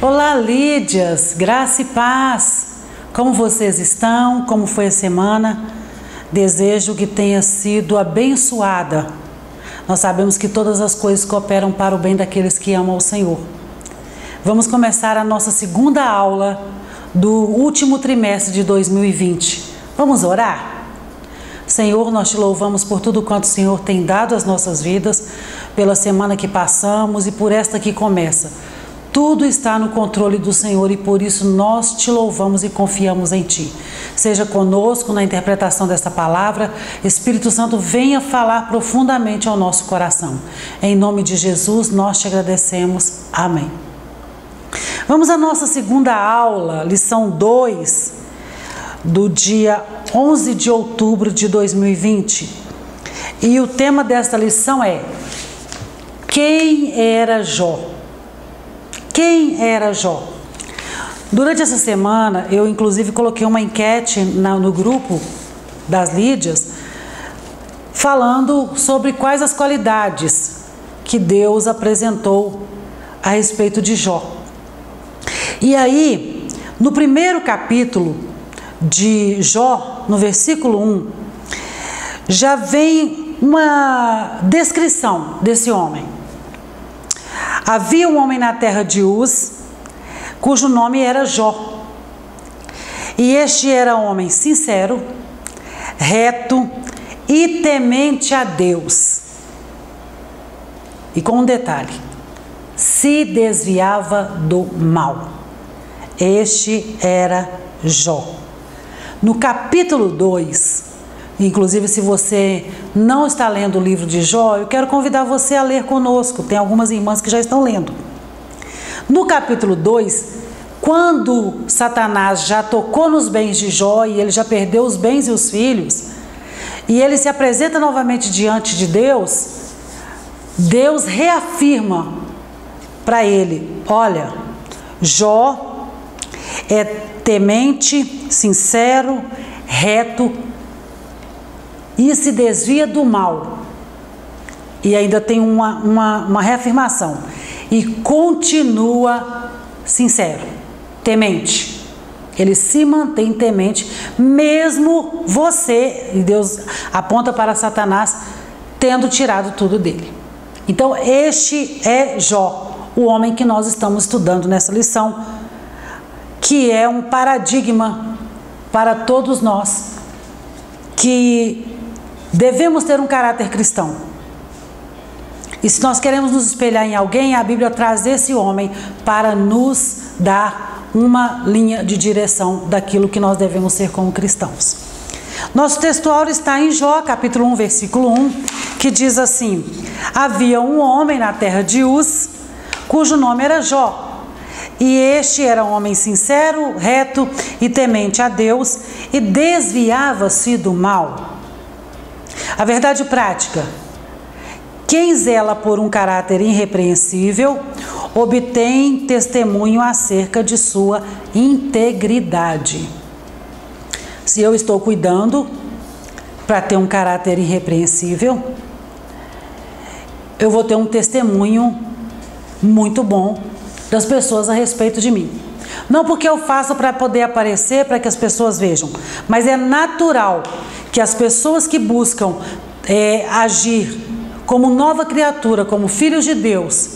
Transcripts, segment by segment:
Olá, Lídias, graça e paz. Como vocês estão? Como foi a semana? Desejo que tenha sido abençoada. Nós sabemos que todas as coisas cooperam para o bem daqueles que amam o Senhor. Vamos começar a nossa segunda aula do último trimestre de 2020. Vamos orar? Senhor, nós te louvamos por tudo quanto o Senhor tem dado às nossas vidas, pela semana que passamos e por esta que começa. Tudo está no controle do Senhor e por isso nós te louvamos e confiamos em Ti. Seja conosco na interpretação desta palavra. Espírito Santo, venha falar profundamente ao nosso coração. Em nome de Jesus, nós te agradecemos. Amém. Vamos à nossa segunda aula, lição 2, do dia 11 de outubro de 2020. E o tema desta lição é: quem era Jó? Quem era Jó? Durante essa semana, eu inclusive coloquei uma enquete no grupo das Lídias, falando sobre quais as qualidades que Deus apresentou a respeito de Jó. E aí, no primeiro capítulo de Jó, no versículo 1, já vem uma descrição desse homem. Havia um homem na terra de Uz, cujo nome era Jó. E este era um homem sincero, reto e temente a Deus. E com um detalhe: se desviava do mal. Este era Jó. No capítulo 2, inclusive se você não está lendo o livro de Jó, eu quero convidar você a ler conosco. Tem algumas irmãs que já estão lendo. No capítulo 2, quando Satanás já tocou nos bens de Jó e ele já perdeu os bens e os filhos, e ele se apresenta novamente diante de Deus, Deus reafirma para ele: olha, Jó é temente, sincero, reto e se desvia do mal. E ainda tem uma reafirmação: e continua sincero, temente. Ele se mantém temente, mesmo você, e Deus aponta para Satanás, tendo tirado tudo dele. Então este é Jó, o homem que nós estamos estudando nessa lição, que é um paradigma para todos nós, que devemos ter um caráter cristão. E se nós queremos nos espelhar em alguém, a Bíblia traz esse homem para nos dar uma linha de direção daquilo que nós devemos ser como cristãos. Nosso textual está em Jó, capítulo 1, versículo 1, que diz assim: havia um homem na terra de Uz, cujo nome era Jó. E este era um homem sincero, reto e temente a Deus, e desviava-se do mal. A verdade prática: quem zela por um caráter irrepreensível, obtém testemunho acerca de sua integridade. Se eu estou cuidando para ter um caráter irrepreensível, eu vou ter um testemunho muito bom das pessoas a respeito de mim. Não porque eu faço para poder aparecer, para que as pessoas vejam, mas é natural que as pessoas que buscam agir como nova criatura, como filhos de Deus,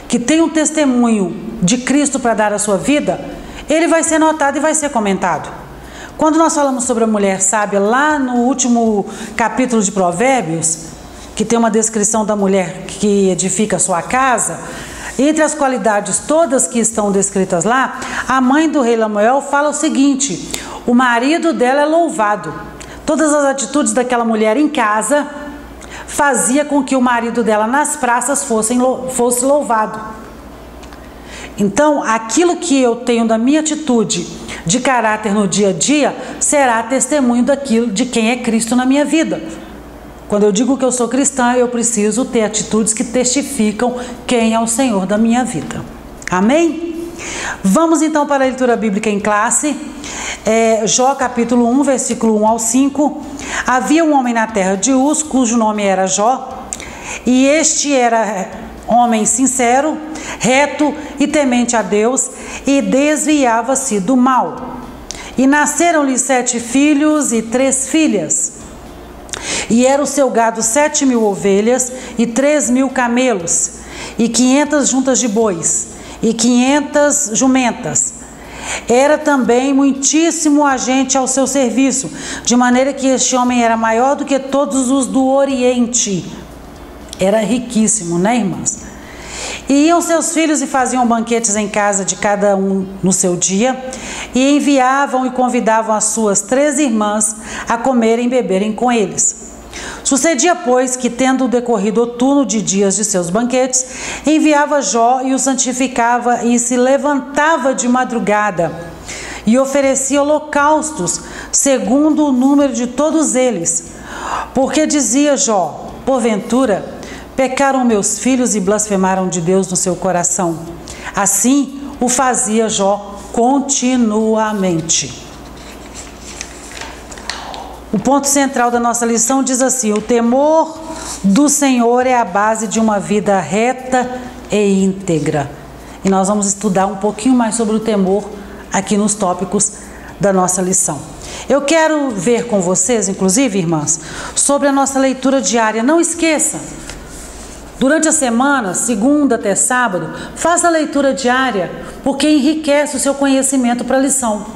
que tem um testemunho de Cristo para dar a sua vida, ele vai ser notado e vai ser comentado. Quando nós falamos sobre a mulher sábia, lá no último capítulo de Provérbios, que tem uma descrição da mulher que edifica a sua casa, entre as qualidades todas que estão descritas lá, a mãe do rei Lemuel fala o seguinte: o marido dela é louvado. Todas as atitudes daquela mulher em casa fazia com que o marido dela nas praças fosse louvado. Então, aquilo que eu tenho da minha atitude de caráter no dia a dia será testemunho daquilo de quem é Cristo na minha vida. Quando eu digo que eu sou cristã, eu preciso ter atitudes que testificam quem é o Senhor da minha vida. Amém? Vamos então para a leitura bíblica em classe. Jó capítulo 1, versículo 1 ao 5. Havia um homem na terra de Uz, cujo nome era Jó, e este era homem sincero, reto e temente a Deus, e desviava-se do mal. E nasceram-lhe 7 filhos e 3 filhas. E era o seu gado 7.000 ovelhas e 3.000 camelos, e 500 juntas de bois, e 500 jumentas. Era também muitíssimo agente ao seu serviço, de maneira que este homem era maior do que todos os do Oriente. Era riquíssimo, né, irmãs? E iam seus filhos e faziam banquetes em casa de cada um no seu dia, e enviavam e convidavam as suas 3 irmãs a comerem e beberem com eles. Sucedia, pois, que, tendo decorrido o turno de dias de seus banquetes, enviava Jó e o santificava, e se levantava de madrugada e oferecia holocaustos, segundo o número de todos eles. Porque dizia Jó: porventura pecaram meus filhos e blasfemaram de Deus no seu coração. Assim o fazia Jó continuamente. O ponto central da nossa lição diz assim: o temor do Senhor é a base de uma vida reta e íntegra. E nós vamos estudar um pouquinho mais sobre o temor aqui nos tópicos da nossa lição. Eu quero ver com vocês, inclusive, irmãs, sobre a nossa leitura diária. Não esqueça, durante a semana, segunda até sábado, faça a leitura diária, porque enriquece o seu conhecimento para a lição.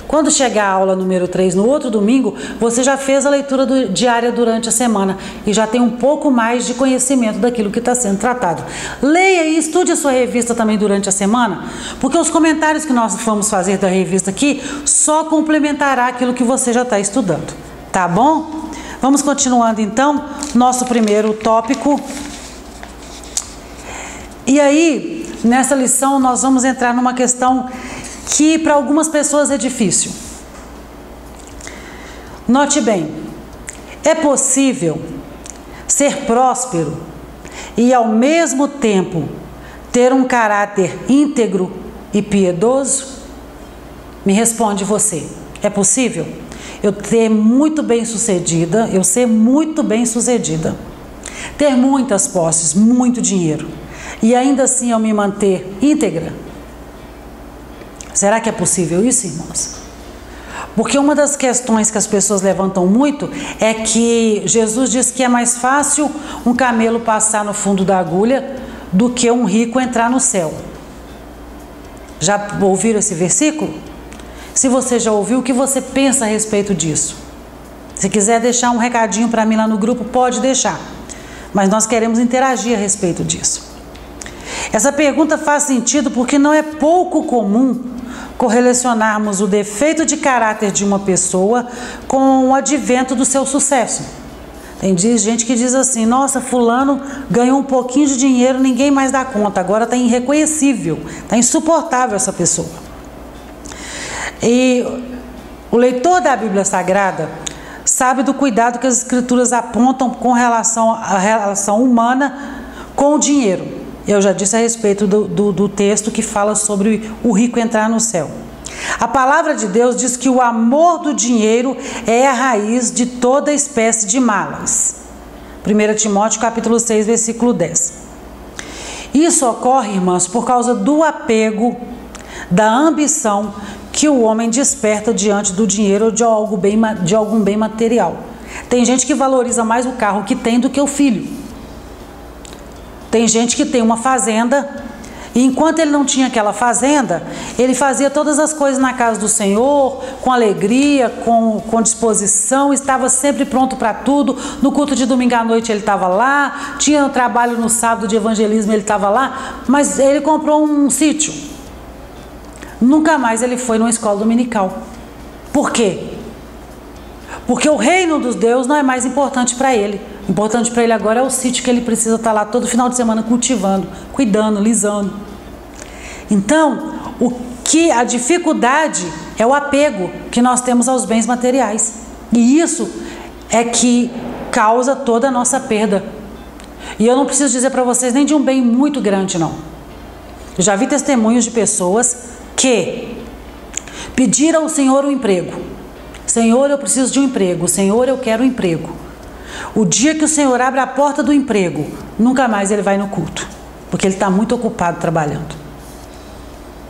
Quando chegar a aula número 3, no outro domingo, você já fez a leitura diária durante a semana e já tem um pouco mais de conhecimento daquilo que está sendo tratado. Leia e estude a sua revista também durante a semana, porque os comentários que nós vamos fazer da revista aqui só complementará aquilo que você já está estudando. Tá bom? Vamos continuando então, nosso primeiro tópico. E aí, nessa lição, nós vamos entrar numa questão que para algumas pessoas é difícil. Note bem, é possível ser próspero e ao mesmo tempo ter um caráter íntegro e piedoso? Me responde você, é possível? Eu ser muito bem sucedida, ter muitas posses, muito dinheiro, e ainda assim eu me manter íntegra? Será que é possível isso, irmãos? Porque uma das questões que as pessoas levantam muito é que Jesus diz que é mais fácil um camelo passar no fundo da agulha do que um rico entrar no céu. Já ouviram esse versículo? Se você já ouviu, o que você pensa a respeito disso? Se quiser deixar um recadinho para mim lá no grupo, pode deixar. Mas nós queremos interagir a respeito disso. Essa pergunta faz sentido porque não é pouco comum correlacionarmos o defeito de caráter de uma pessoa com o advento do seu sucesso. Tem gente que diz assim: nossa, fulano ganhou um pouquinho de dinheiro, ninguém mais dá conta, agora está irreconhecível, está insuportável essa pessoa. E o leitor da Bíblia Sagrada sabe do cuidado que as Escrituras apontam com relação à relação humana com o dinheiro. Eu já disse a respeito do texto que fala sobre o rico entrar no céu. A palavra de Deus diz que o amor do dinheiro é a raiz de toda espécie de malas. 1 Timóteo capítulo 6, versículo 10. Isso ocorre, irmãos, por causa do apego, da ambição que o homem desperta diante do dinheiro ou de algum bem material. Tem gente que valoriza mais o carro que tem do que o filho. Tem gente que tem uma fazenda e enquanto ele não tinha aquela fazenda, ele fazia todas as coisas na casa do Senhor, com alegria, com disposição, estava sempre pronto para tudo. No culto de domingo à noite ele estava lá, tinha trabalho no sábado de evangelismo, ele estava lá, mas ele comprou um sítio. Nunca mais ele foi numa escola dominical. Por quê? Porque o reino dos Deus não é mais importante para ele. Importante para ele agora é o sítio que ele precisa estar lá todo final de semana cultivando, cuidando, lisando. Então, a dificuldade é o apego que nós temos aos bens materiais. E isso é que causa toda a nossa perda. E eu não preciso dizer para vocês nem de um bem muito grande, não. Eu já vi testemunhos de pessoas que pediram ao Senhor um emprego. Senhor, eu preciso de um emprego. Senhor, eu quero um emprego. O dia que o Senhor abre a porta do emprego, nunca mais ele vai no culto. porque ele está muito ocupado trabalhando.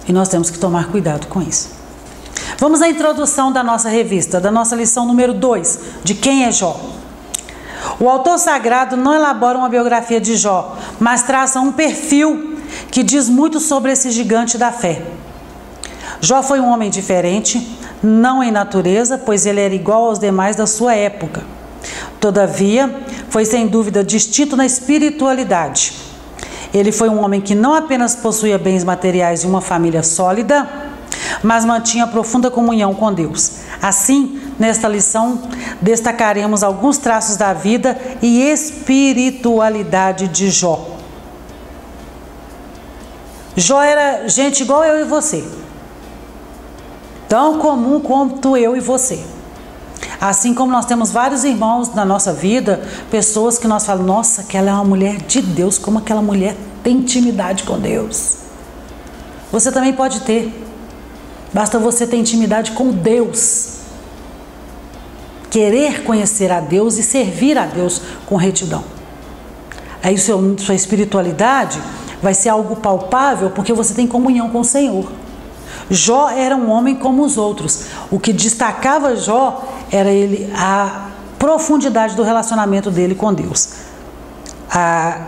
E nós temos que tomar cuidado com isso. Vamos à introdução da nossa revista, da nossa lição número 2, de quem é Jó. O autor sagrado não elabora uma biografia de Jó, mas traça um perfil que diz muito sobre esse gigante da fé. Jó foi um homem diferente, não em natureza, pois ele era igual aos demais da sua época. Todavia, foi sem dúvida distinto na espiritualidade. Ele foi um homem que não apenas possuía bens materiais e uma família sólida, mas mantinha profunda comunhão com Deus. Assim, nesta lição, destacaremos alguns traços da vida e espiritualidade de Jó. Jó era gente igual eu e você, tão comum quanto eu e você. Assim como nós temos vários irmãos na nossa vida, pessoas que nós falamos, nossa, aquela é uma mulher de Deus, como aquela mulher tem intimidade com Deus. Você também pode ter, basta você ter intimidade com Deus, querer conhecer a Deus e servir a Deus com retidão. Aí sua espiritualidade vai ser algo palpável, porque você tem comunhão com o Senhor. Jó era um homem como os outros. O que destacava Jó era a profundidade do relacionamento dele com Deus. A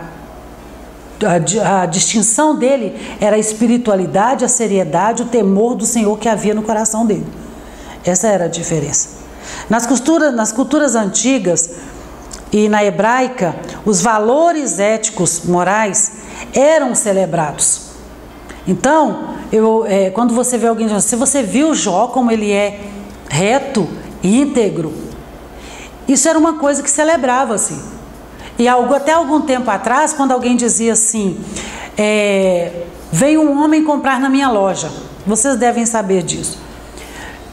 distinção dele era a espiritualidade, a seriedade, o temor do Senhor que havia no coração dele. Essa era a diferença. Nas culturas antigas e na hebraica, os valores éticos, morais, eram celebrados. Então, quando você vê alguém, se você viu Jó como ele é reto, íntegro, isso era uma coisa que celebrava-se. E até algum tempo atrás, quando alguém dizia assim, veio um homem comprar na minha loja, vocês devem saber disso,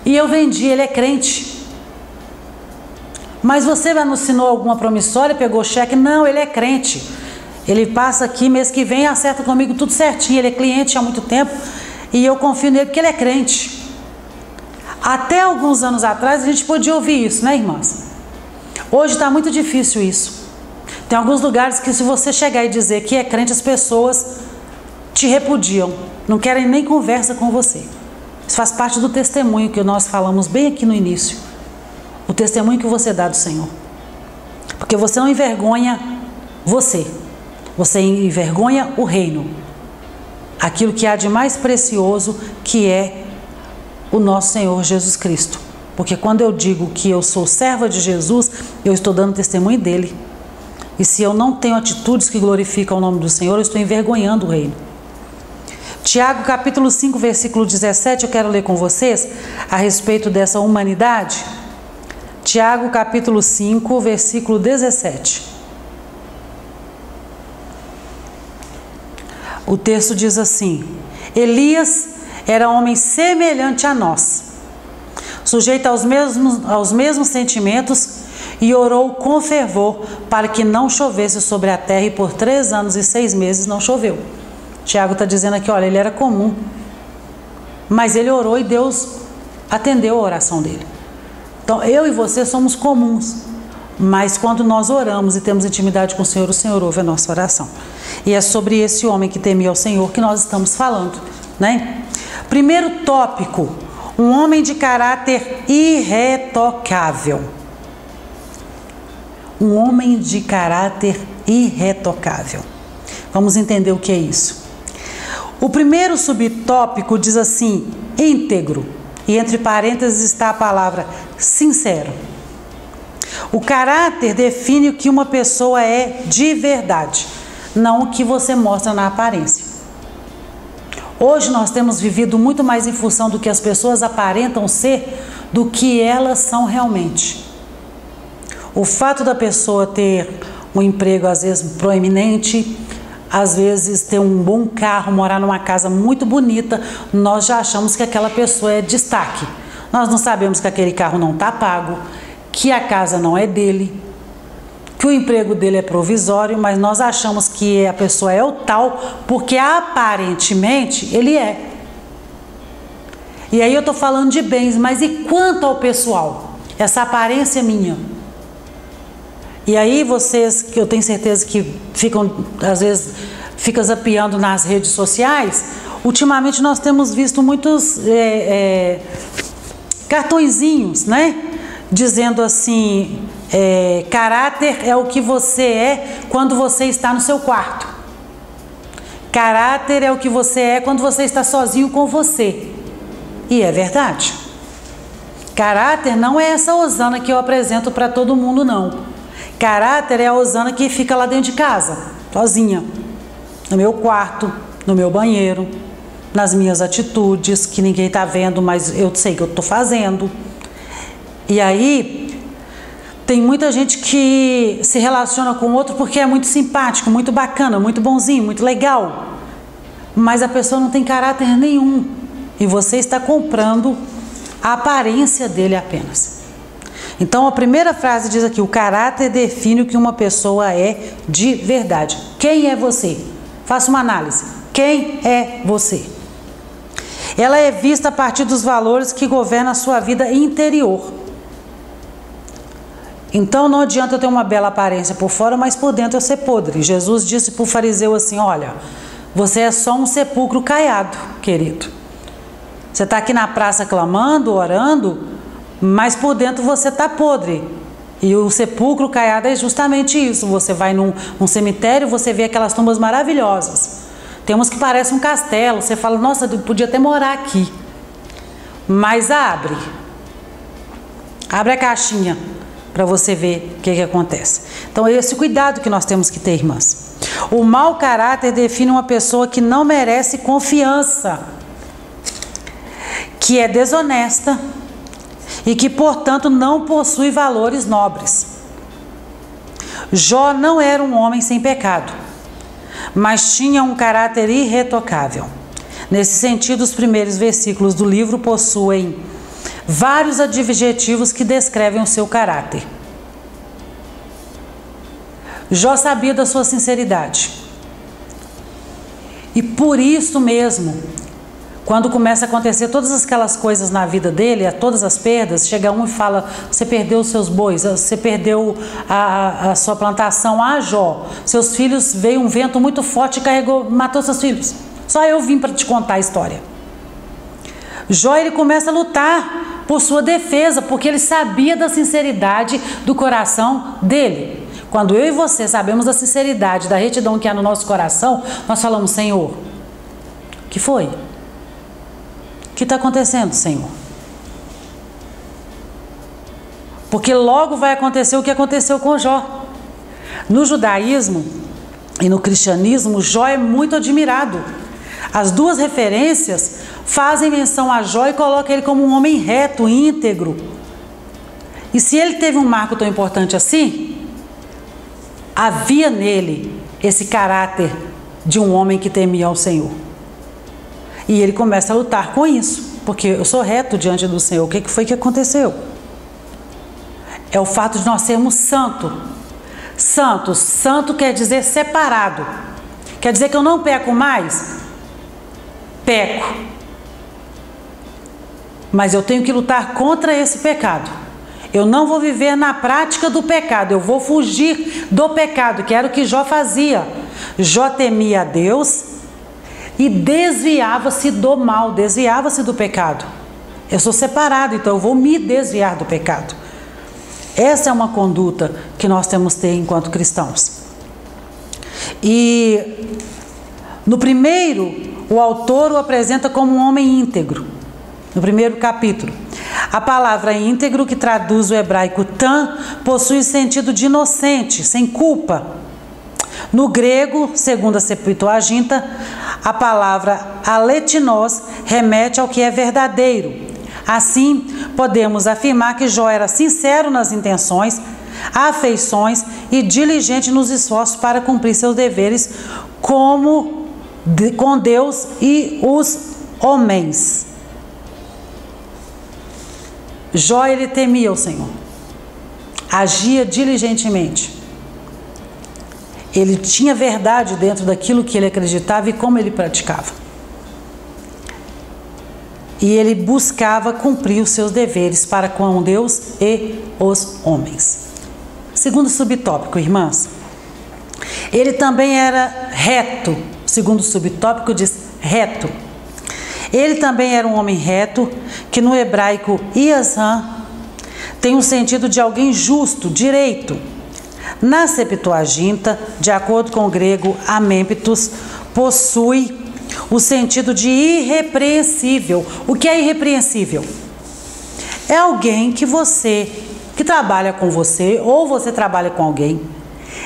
e eu vendi, ele é crente. Mas você assinou alguma promissória, pegou cheque? Não, ele é crente. Ele passa aqui, mês que vem, acerta comigo tudo certinho. Ele é cliente há muito tempo e eu confio nele porque ele é crente. Até alguns anos atrás a gente podia ouvir isso, né, irmãs? Hoje está muito difícil isso. Tem alguns lugares que se você chegar e dizer que é crente, as pessoas te repudiam. Não querem nem conversa com você. Isso faz parte do testemunho que nós falamos bem aqui no início. O testemunho que você dá do Senhor. Porque você não envergonha você. Você envergonha o reino. Aquilo que há de mais precioso, que é o nosso Senhor Jesus Cristo. Porque quando eu digo que eu sou serva de Jesus, eu estou dando testemunho dele. E se eu não tenho atitudes que glorificam o nome do Senhor, eu estou envergonhando o reino. Tiago capítulo 5, versículo 17, eu quero ler com vocês a respeito dessa humanidade. Tiago capítulo 5, versículo 17. O texto diz assim: Elias era homem semelhante a nós, sujeito aos mesmos sentimentos, e orou com fervor para que não chovesse sobre a terra, e por 3 anos e 6 meses não choveu. Tiago está dizendo aqui, olha, ele era comum, mas ele orou e Deus atendeu a oração dele. Então, eu e você somos comuns, mas quando nós oramos e temos intimidade com o Senhor ouve a nossa oração. E é sobre esse homem que temia ao Senhor que nós estamos falando, né? Primeiro tópico, um homem de caráter irretocável. Um homem de caráter irretocável. Vamos entender o que é isso. O primeiro subtópico diz assim, íntegro, e entre parênteses está a palavra sincero. O caráter define o que uma pessoa é de verdade, não o que você mostra na aparência. Hoje nós temos vivido muito mais em função do que as pessoas aparentam ser do que elas são realmente. O fato da pessoa ter um emprego às vezes proeminente, às vezes ter um bom carro, morar numa casa muito bonita, nós já achamos que aquela pessoa é destaque. Nós não sabemos que aquele carro não está pago, que a casa não é dele, que o emprego dele é provisório, mas nós achamos que a pessoa é o tal, porque aparentemente ele é. E aí eu estou falando de bens, mas e quanto ao pessoal? Essa aparência minha. E aí vocês, que eu tenho certeza que ficam, às vezes, fica zapeando nas redes sociais, ultimamente nós temos visto muitos cartõezinhos, né? Dizendo assim, caráter é o que você é quando você está no seu quarto. Caráter é o que você é quando você está sozinho com você. E é verdade. Caráter não é essa Osana que eu apresento para todo mundo, não. Caráter é a Osana que fica lá dentro de casa, sozinha. No meu quarto, no meu banheiro, nas minhas atitudes, que ninguém está vendo, mas eu sei que eu estou fazendo. E aí, tem muita gente que se relaciona com o outro porque é muito simpático, muito bacana, muito bonzinho, muito legal. Mas a pessoa não tem caráter nenhum. E você está comprando a aparência dele apenas. Então, a primeira frase diz aqui, o caráter define o que uma pessoa é de verdade. Quem é você? Faça uma análise. Quem é você? Ela é vista a partir dos valores que governam a sua vida interior. Então não adianta eu ter uma bela aparência por fora, mas por dentro eu ser podre. Jesus disse para o fariseu assim, olha, você é só um sepulcro caiado, querido. Você está aqui na praça clamando, orando, mas por dentro você está podre. E o sepulcro caiado é justamente isso. Você vai num cemitério, você vê aquelas tumbas maravilhosas. Tem umas que parecem um castelo, você fala, nossa, eu podia até morar aqui. Mas abre a caixinha para você ver o que acontece. Então é esse cuidado que nós temos que ter, irmãs. O mau caráter define uma pessoa que não merece confiança, que é desonesta e que, portanto, não possui valores nobres. Jó não era um homem sem pecado, mas tinha um caráter irretocável. Nesse sentido, os primeiros versículos do livro possuem vários adjetivos que descrevem o seu caráter. Jó sabia da sua sinceridade. E por isso mesmo, quando começa a acontecer todas aquelas coisas na vida dele, todas as perdas, chega um e fala, você perdeu os seus bois, você perdeu a sua plantação, Jó, seus filhos, veio um vento muito forte e carregou, matou seus filhos. Só eu vim para te contar a história. Jó, ele começa a lutar por sua defesa, porque ele sabia da sinceridade do coração dele. Quando eu e você sabemos da sinceridade, da retidão que há no nosso coração, nós falamos, Senhor, o que foi? O que está acontecendo, Senhor? Porque logo vai acontecer o que aconteceu com Jó. No judaísmo e no cristianismo, Jó é muito admirado. As duas referências fazem menção a Jó e colocam ele como um homem reto, íntegro. E se ele teve um marco tão importante assim, havia nele esse caráter de um homem que temia ao Senhor. E ele começa a lutar com isso, porque eu sou reto diante do Senhor. O que foi que aconteceu? É o fato de nós sermos santos. Santo quer dizer separado. Quer dizer que eu não peco mais? Peco. Mas eu tenho que lutar contra esse pecado. Eu não vou viver na prática do pecado, eu vou fugir do pecado, que era o que Jó fazia. Jó temia a Deus e desviava-se do mal, desviava-se do pecado. Eu sou separado, então eu vou me desviar do pecado. Essa é uma conduta que nós temos que ter enquanto cristãos. E no primeiro, o autor o apresenta como um homem íntegro. No primeiro capítulo. A palavra íntegro, que traduz o hebraico tam, possui o sentido de inocente, sem culpa. No grego, segundo a Septuaginta, a palavra aletinos remete ao que é verdadeiro. Assim, podemos afirmar que Jó era sincero nas intenções, afeições e diligente nos esforços para cumprir seus deveres com Deus e os homens. Jó, ele temia o Senhor, agia diligentemente, ele tinha verdade dentro daquilo que ele acreditava e como ele praticava, e ele buscava cumprir os seus deveres para com Deus e os homens. Segundo subtópico, irmãs, ele também era reto segundo subtópico diz reto. Ele também era um homem reto, que no hebraico Iasã tem um sentido de alguém justo, direito. Na Septuaginta, de acordo com o grego amemptos, possui o sentido de irrepreensível. O que é irrepreensível? É alguém que trabalha com você, ou você trabalha com alguém,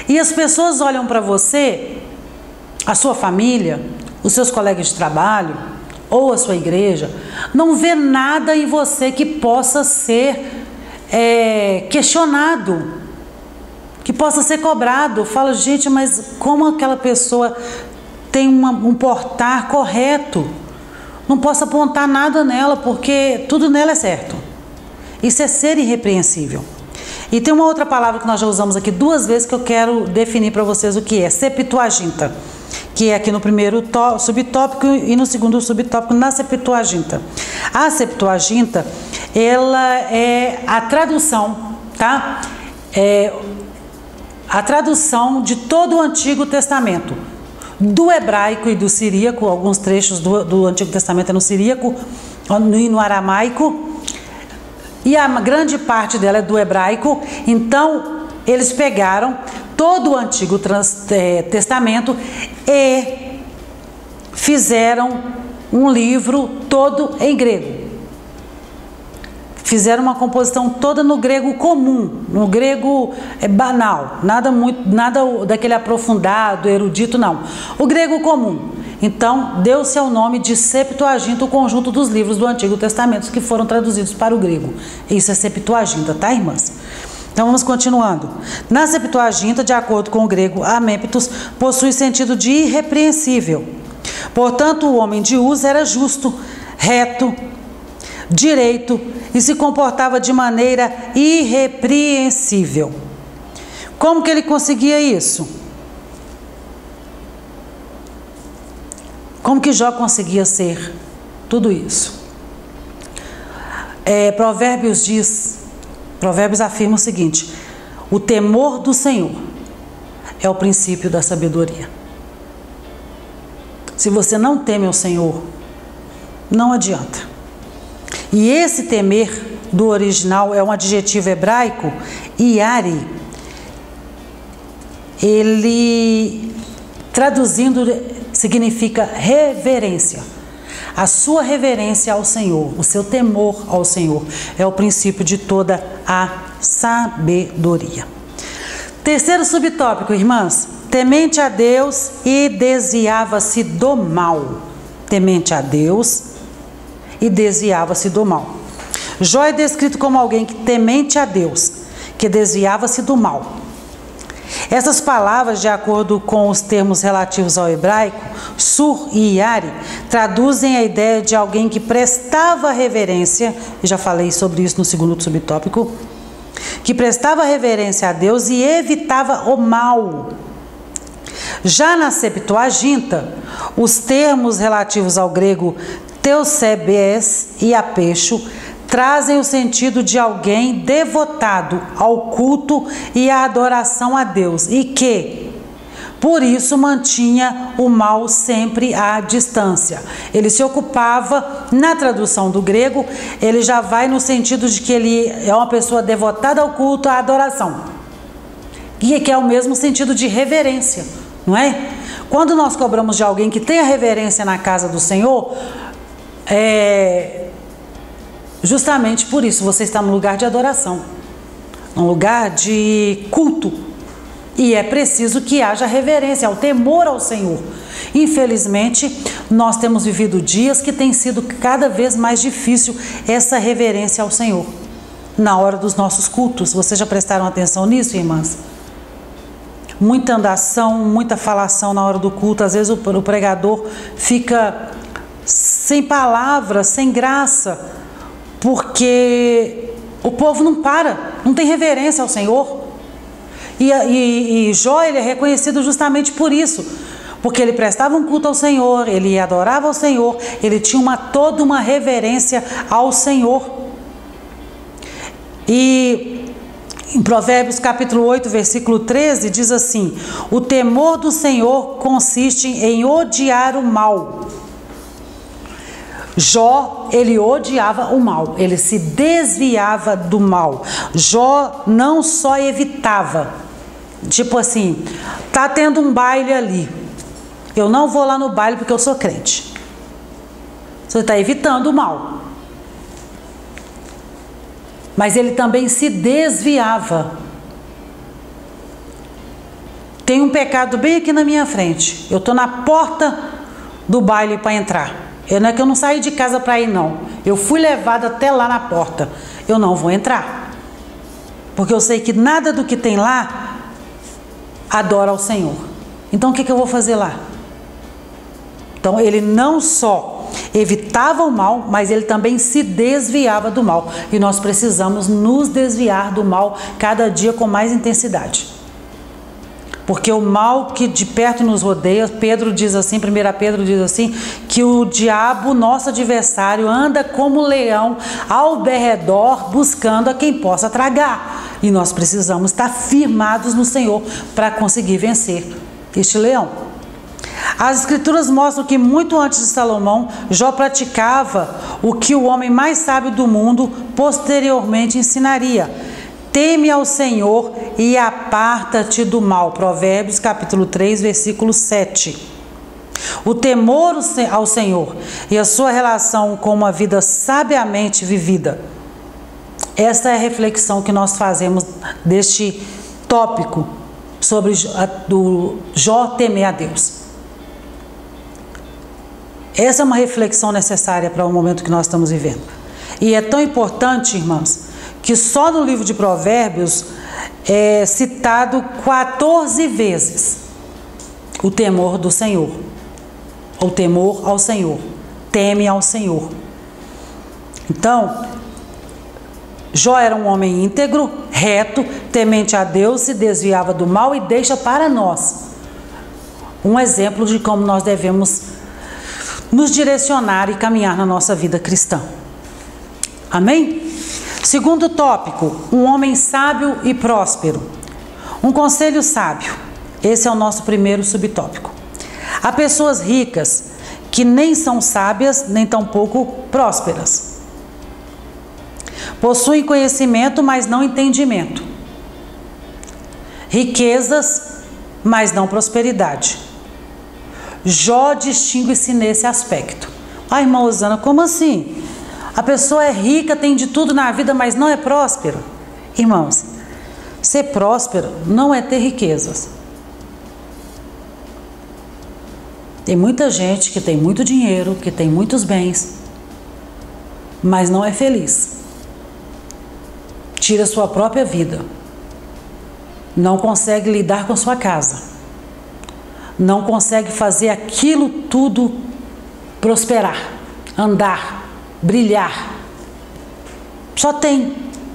e as pessoas olham para você, a sua família, os seus colegas de trabalho, ou a sua igreja, não vê nada em você que possa ser questionado, que possa ser cobrado. Fala, gente, mas como aquela pessoa tem um portar correto? Não posso apontar nada nela, porque tudo nela é certo. Isso é ser irrepreensível. E tem uma outra palavra que nós já usamos aqui 2 vezes que eu quero definir para vocês o que é. Septuaginta, que é aqui no primeiro subtópico e no segundo subtópico na Septuaginta. A Septuaginta, ela é a tradução, tá? A tradução de todo o Antigo Testamento, do hebraico e do siríaco. Alguns trechos do Antigo Testamento é no siríaco e no aramaico, e a grande parte dela é do hebraico. Então, eles pegaram todo o Antigo Testamento e fizeram um livro todo em grego. Fizeram uma composição toda no grego comum, no grego banal, nada daquele aprofundado, erudito, não. O grego comum. Então, deu-se ao nome de Septuaginta o conjunto dos livros do Antigo Testamento que foram traduzidos para o grego. Isso é Septuaginta, tá, irmãs? Então, vamos continuando. Na Septuaginta, de acordo com o grego amemptos, possui sentido de irrepreensível. Portanto, o homem de Uz era justo, reto, direito e se comportava de maneira irrepreensível. Como que ele conseguia isso? Como que Jó conseguia ser tudo isso? Provérbios afirma o seguinte: o temor do Senhor é o princípio da sabedoria. Se você não teme ao Senhor, não adianta. E esse temer do original é um adjetivo hebraico, iari. Ele, traduzindo, significa reverência. A sua reverência ao Senhor, o seu temor ao Senhor é o princípio de toda a sabedoria. Terceiro subtópico, irmãs: temente a Deus e desviava-se do mal. Temente a Deus e desviava-se do mal. Jó é descrito como alguém que temente a Deus, que desviava-se do mal. Essas palavras, de acordo com os termos relativos ao hebraico, sur e iari, traduzem a ideia de alguém que prestava reverência, eu já falei sobre isso no segundo subtópico, que prestava reverência a Deus e evitava o mal. Já na Septuaginta, os termos relativos ao grego teosebes e apecho trazem o sentido de alguém devotado ao culto e à adoração a Deus e que, por isso, mantinha o mal sempre à distância. Ele se ocupava, na tradução do grego, ele já vai no sentido de que ele é uma pessoa devotada ao culto, à adoração, e que é o mesmo sentido de reverência, não é? Quando nós cobramos de alguém que tenha reverência na casa do Senhor, justamente por isso você está no lugar de adoração, num lugar de culto, e é preciso que haja reverência, o temor ao Senhor. Infelizmente, nós temos vivido dias que tem sido cada vez mais difícil essa reverência ao Senhor na hora dos nossos cultos. Vocês já prestaram atenção nisso, irmãs? Muita andação, muita falação na hora do culto. Às vezes o pregador fica sem palavras, sem graça, porque o povo não tem reverência ao Senhor. E Jó, ele é reconhecido justamente por isso, porque ele prestava um culto ao Senhor, ele adorava ao Senhor, ele tinha toda uma reverência ao Senhor. E Em Provérbios capítulo 8, versículo 13, diz assim: o temor do Senhor consiste em odiar o mal. Jó, ele odiava o mal, ele se desviava do mal. Jó não só evitava, tipo assim, tá tendo um baile ali, eu não vou lá no baile porque eu sou crente. Você está evitando o mal. Mas ele também se desviava. Tem um pecado bem aqui na minha frente. Eu estou na porta do baile para entrar. Não é que eu não saí de casa para ir, não. Eu fui levada até lá na porta. Eu não vou entrar. Porque eu sei que nada do que tem lá adora ao Senhor. Então o que eu vou fazer lá? Então ele não só evitava o mal, mas ele também se desviava do mal. E nós precisamos nos desviar do mal cada dia com mais intensidade. Porque o mal que de perto nos rodeia, Pedro diz assim, 1 Pedro diz assim, que o diabo, nosso adversário, anda como leão ao derredor, buscando a quem possa tragar. E nós precisamos estar firmados no Senhor para conseguir vencer este leão. As escrituras mostram que muito antes de Salomão, Jó praticava o que o homem mais sábio do mundo posteriormente ensinaria: teme ao Senhor e aparta-te do mal. Provérbios capítulo 3, versículo 7. O temor ao Senhor e a sua relação com uma vida sabiamente vivida. Esta é a reflexão que nós fazemos deste tópico sobre do Jó temer a Deus. Essa é uma reflexão necessária para o momento que nós estamos vivendo. E é tão importante, irmãos, que só no livro de Provérbios é citado 14 vezes o temor do Senhor. O temor ao Senhor. Teme ao Senhor. Então, Jó era um homem íntegro, reto, temente a Deus, se desviava do mal e deixa para nós um exemplo de como nós devemos nos direcionar e caminhar na nossa vida cristã. Amém? Segundo tópico, um homem sábio e próspero. Um conselho sábio. Esse é o nosso primeiro subtópico. Há pessoas ricas que nem são sábias, nem tampouco prósperas. Possuem conhecimento, mas não entendimento. Riquezas, mas não prosperidade. Jó distingue-se nesse aspecto. Ah, irmã Osana, como assim? A pessoa é rica, tem de tudo na vida, mas não é próspero? Irmãos, ser próspero não é ter riquezas. Tem muita gente que tem muito dinheiro, que tem muitos bens, mas não é feliz. Tira sua própria vida. Não consegue lidar com sua casa. Não consegue fazer aquilo tudo prosperar, andar, brilhar.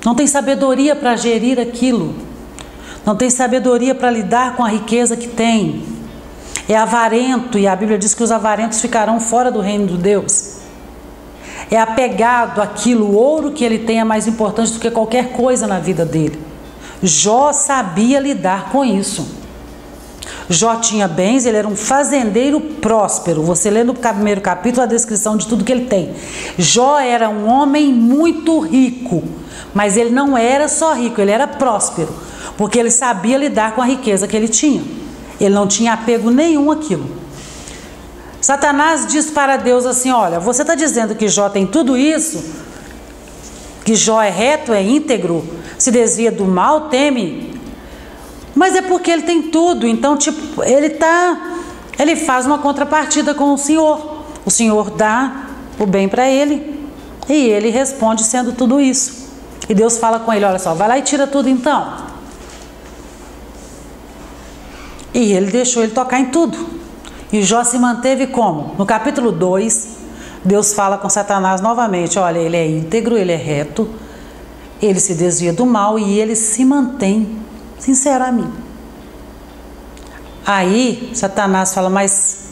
Não tem sabedoria para gerir aquilo. Não tem sabedoria para lidar com a riqueza que tem. É avarento, e a Bíblia diz que os avarentos ficarão fora do reino de Deus. É apegado àquilo, o ouro que ele tem é mais importante do que qualquer coisa na vida dele. Jó sabia lidar com isso. Jó tinha bens, ele era um fazendeiro próspero. Você lê no primeiro capítulo a descrição de tudo que ele tem. Jó era um homem muito rico, mas ele não era só rico, ele era próspero, porque ele sabia lidar com a riqueza que ele tinha. Ele não tinha apego nenhum àquilo. Satanás diz para Deus assim: olha, você está dizendo que Jó tem tudo isso, que Jó é reto, é íntegro, se desvia do mal, teme, mas é porque ele tem tudo. Então, tipo, ele faz uma contrapartida com o Senhor dá o bem para ele, e ele responde sendo tudo isso. E Deus fala com ele: olha só, vai lá e tira tudo então. E ele deixou ele tocar em tudo. E Jó se manteve como? No capítulo 2, Deus fala com Satanás novamente: olha, ele é íntegro, ele é reto, ele se desvia do mal e ele se mantém sincero a mim. Aí Satanás fala: mas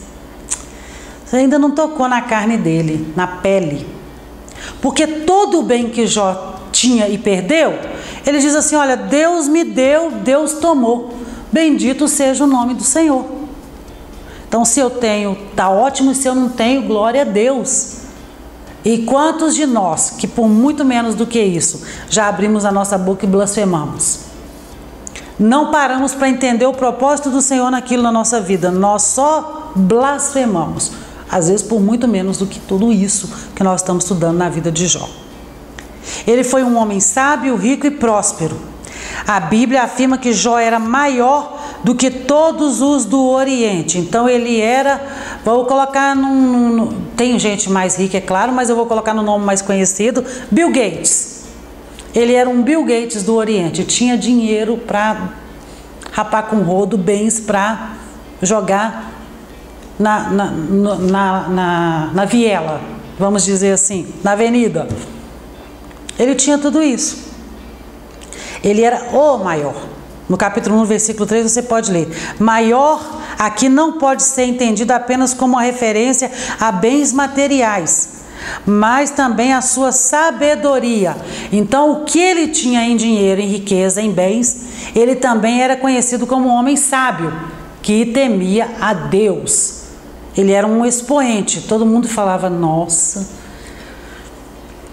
você ainda não tocou na carne dele, na pele. Porque todo o bem que Jó tinha e perdeu, ele diz assim: olha, Deus me deu, Deus tomou, bendito seja o nome do Senhor. Então, se eu tenho, tá ótimo, e se eu não tenho, glória a Deus. E quantos de nós, que por muito menos do que isso, já abrimos a nossa boca e blasfemamos? Não paramos para entender o propósito do Senhor naquilo na nossa vida, nós só blasfemamos, às vezes por muito menos do que tudo isso que nós estamos estudando na vida de Jó. Ele foi um homem sábio, rico e próspero. A Bíblia afirma que Jó era maior do que todos os do Oriente. Então ele era, vou colocar tem gente mais rica, é claro, mas eu vou colocar no nome mais conhecido, Bill Gates. Ele era um Bill Gates do Oriente, tinha dinheiro para rapar com rodo, bens para jogar na viela, vamos dizer assim, na avenida. Ele tinha tudo isso. Ele era o maior. No capítulo 1, versículo 3, você pode ler. Maior aqui não pode ser entendido apenas como uma referência a bens materiais, mas também a sua sabedoria. Então, o que ele tinha em dinheiro, em riqueza, em bens, ele também era conhecido como um homem sábio, que temia a Deus. Ele era um expoente. Todo mundo falava: nossa,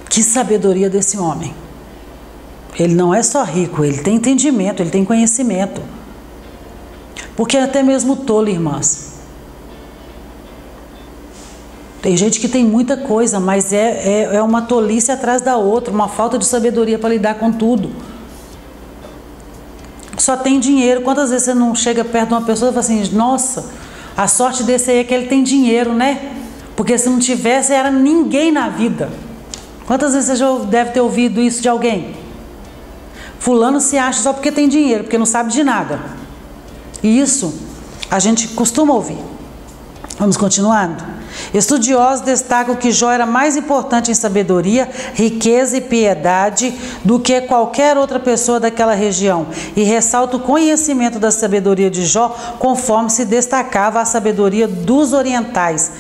que sabedoria desse homem. Ele não é só rico, ele tem entendimento, ele tem conhecimento. Porque até mesmo tolo, irmãs. Tem gente que tem muita coisa, mas é uma tolice atrás da outra, uma falta de sabedoria para lidar com tudo. Só tem dinheiro. Quantas vezes você não chega perto de uma pessoa e fala assim: nossa, a sorte desse aí é que ele tem dinheiro, né? Porque se não tivesse, era ninguém na vida. Quantas vezes você já deve ter ouvido isso de alguém? Fulano se acha só porque tem dinheiro, porque não sabe de nada. E isso a gente costuma ouvir. Vamos continuando? Estudiosos destacam que Jó era mais importante em sabedoria, riqueza e piedade do que qualquer outra pessoa daquela região, e ressalta o conhecimento da sabedoria de Jó conforme se destacava a sabedoria dos orientais,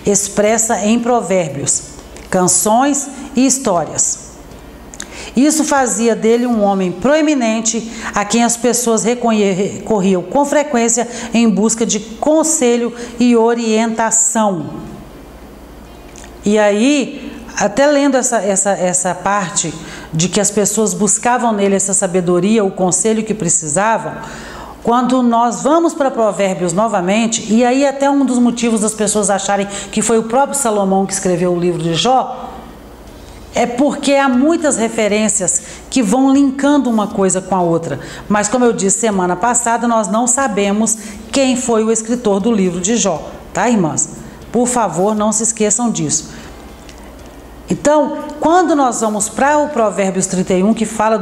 expressa em provérbios, canções e histórias. Isso fazia dele um homem proeminente a quem as pessoas recorriam com frequência em busca de conselho e orientação. E aí, até lendo essa parte de que as pessoas buscavam nele essa sabedoria, o conselho que precisavam, quando nós vamos para Provérbios novamente, e aí até um dos motivos das pessoas acharem que foi o próprio Salomão que escreveu o livro de Jó, é porque há muitas referências que vão linkando uma coisa com a outra. Mas como eu disse semana passada, nós não sabemos quem foi o escritor do livro de Jó. Tá, irmãs? Por favor, não se esqueçam disso. Então, quando nós vamos para o Provérbios 31, que fala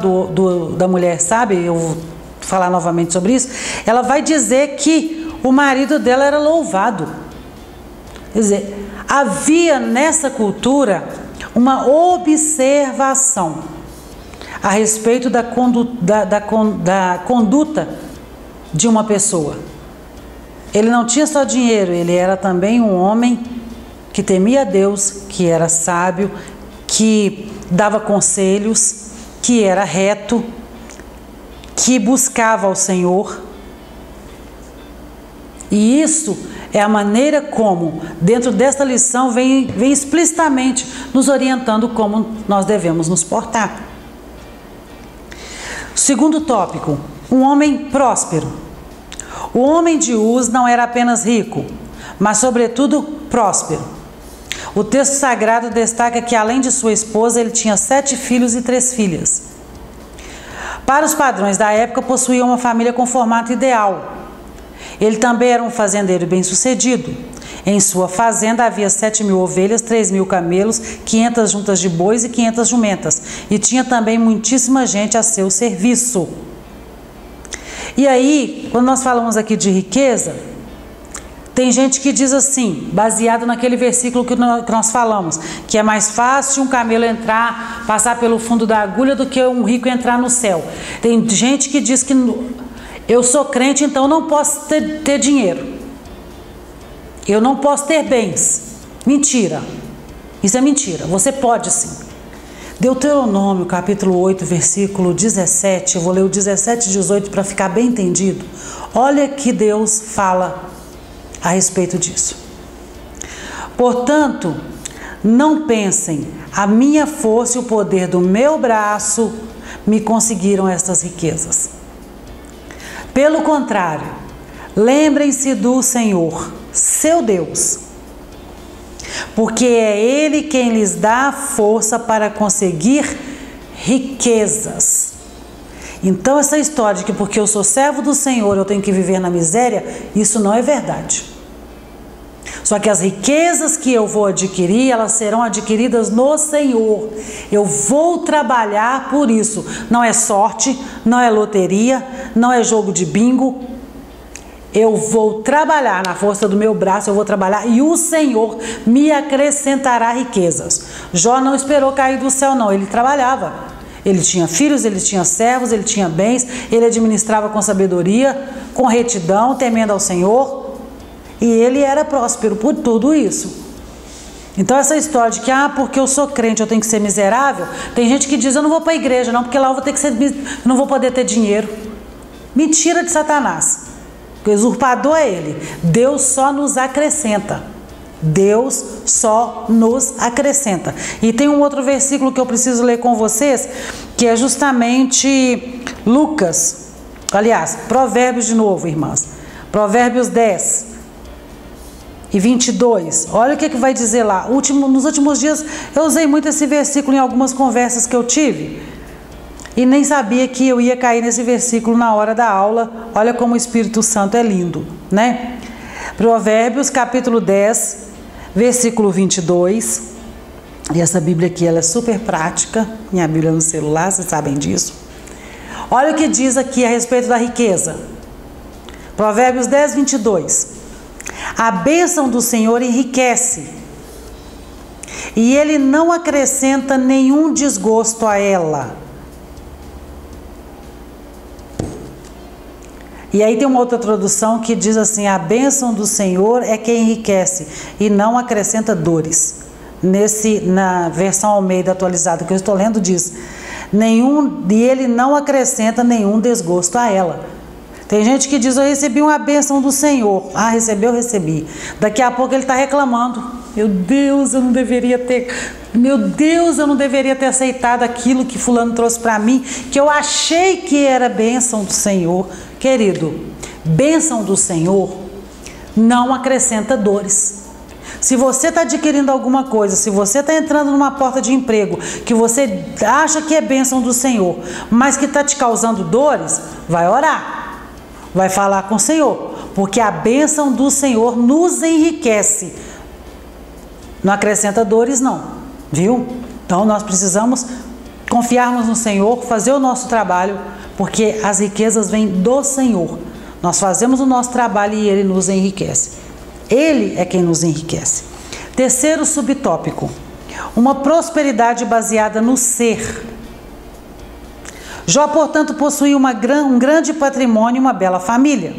da mulher sábia, eu vou falar novamente sobre isso, ela vai dizer que o marido dela era louvado. Quer dizer, havia nessa cultura uma observação a respeito da conduta de uma pessoa. Ele não tinha só dinheiro, ele era também um homem que temia a Deus, que era sábio, que dava conselhos, que era reto, que buscava ao Senhor. E isso é a maneira como, dentro desta lição, vem explicitamente nos orientando como nós devemos nos portar. Segundo tópico, um homem próspero. O homem de Uz não era apenas rico, mas sobretudo próspero. O texto sagrado destaca que, além de sua esposa, ele tinha 7 filhos e 3 filhas. Para os padrões da época, possuía uma família com formato ideal. Ele também era um fazendeiro bem-sucedido. Em sua fazenda havia 7.000 ovelhas, 3.000 camelos, 500 juntas de bois e 500 jumentas. E tinha também muitíssima gente a seu serviço. E aí, quando nós falamos aqui de riqueza, tem gente que diz assim, baseado naquele versículo que nós falamos, que é mais fácil um camelo entrar, passar pelo fundo da agulha do que um rico entrar no céu. Tem gente que diz que eu sou crente, então não posso ter dinheiro. Eu não posso ter bens. Mentira. Isso é mentira. Você pode sim. Deuteronômio, capítulo 8, versículo 17, eu vou ler o 17 e 18 para ficar bem entendido. Olha que Deus fala a respeito disso. Portanto, não pensem, a minha força e o poder do meu braço me conseguiram estas riquezas. Pelo contrário, lembrem-se do Senhor, seu Deus, porque é Ele quem lhes dá força para conseguir riquezas. Então essa história de que porque eu sou servo do Senhor eu tenho que viver na miséria, isso não é verdade. Só que as riquezas que eu vou adquirir, elas serão adquiridas no Senhor. Eu vou trabalhar por isso. Não é sorte, não é loteria, não é jogo de bingo. Eu vou trabalhar na força do meu braço, eu vou trabalhar e o Senhor me acrescentará riquezas. Jó não esperou cair do céu não, ele trabalhava. Ele tinha filhos, ele tinha servos, ele tinha bens, ele administrava com sabedoria, com retidão, temendo ao Senhor. E ele era próspero por tudo isso. Então essa história de que, porque eu sou crente, eu tenho que ser miserável. Tem gente que diz, eu não vou para a igreja não, porque lá eu vou ter que ser, não vou poder ter dinheiro. Mentira de Satanás. O usurpador é ele. Deus só nos acrescenta. Deus só nos acrescenta. E tem um outro versículo que eu preciso ler com vocês, que é justamente Lucas. Aliás, Provérbios de novo, irmãs. Provérbios 10 e 22. Olha o que vai dizer lá. Nos últimos dias eu usei muito esse versículo em algumas conversas que eu tive. E nem sabia que eu ia cair nesse versículo na hora da aula. Olha como o Espírito Santo é lindo, né? Provérbios, capítulo 10, versículo 22. E essa Bíblia aqui, ela é super prática. Minha Bíblia no celular, vocês sabem disso. Olha o que diz aqui a respeito da riqueza. Provérbios 10, 22. A bênção do Senhor enriquece, e Ele não acrescenta nenhum desgosto a ela. E aí tem uma outra tradução que diz assim, a bênção do Senhor é quem enriquece e não acrescenta dores. Na versão Almeida atualizada que eu estou lendo diz, e ele não acrescenta nenhum desgosto a ela. Tem gente que diz, eu recebi uma bênção do Senhor. Recebeu, recebi. Daqui a pouco ele está reclamando. Meu Deus, eu não deveria ter aceitado aquilo que fulano trouxe para mim, que eu achei que era bênção do Senhor. Querido, bênção do Senhor não acrescenta dores. Se você está adquirindo alguma coisa, se você está entrando numa porta de emprego, que você acha que é bênção do Senhor, mas que está te causando dores, vai orar. Vai falar com o Senhor, porque a bênção do Senhor nos enriquece. Não acrescenta dores não, viu? Então nós precisamos confiarmos no Senhor, fazer o nosso trabalho, porque as riquezas vêm do Senhor. Nós fazemos o nosso trabalho e Ele nos enriquece. Ele é quem nos enriquece. Terceiro subtópico, uma prosperidade baseada no ser. Jó, portanto, possuía um grande patrimônio e uma bela família.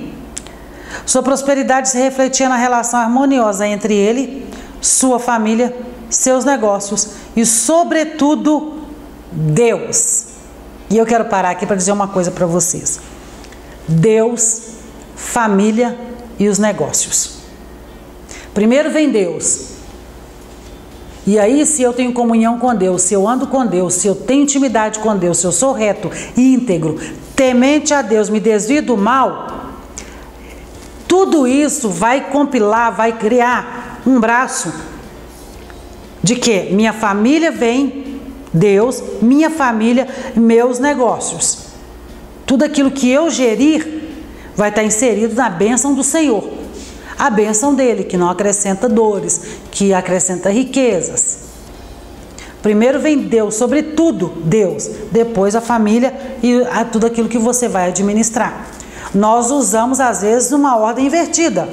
Sua prosperidade se refletia na relação harmoniosa entre ele, sua família, seus negócios e, sobretudo, Deus. E eu quero parar aqui para dizer uma coisa para vocês. Deus, família e os negócios. Primeiro vem Deus. E aí, se eu tenho comunhão com Deus, se eu ando com Deus, se eu tenho intimidade com Deus, se eu sou reto e íntegro, temente a Deus, me desvio do mal, tudo isso vai compilar, vai criar um braço de que minha família vem, Deus, minha família, meus negócios. Tudo aquilo que eu gerir vai estar inserido na bênção do Senhor. A bênção dele, que não acrescenta dores, que acrescenta riquezas. Primeiro vem Deus, sobretudo Deus, depois a família e tudo aquilo que você vai administrar. Nós usamos às vezes uma ordem invertida.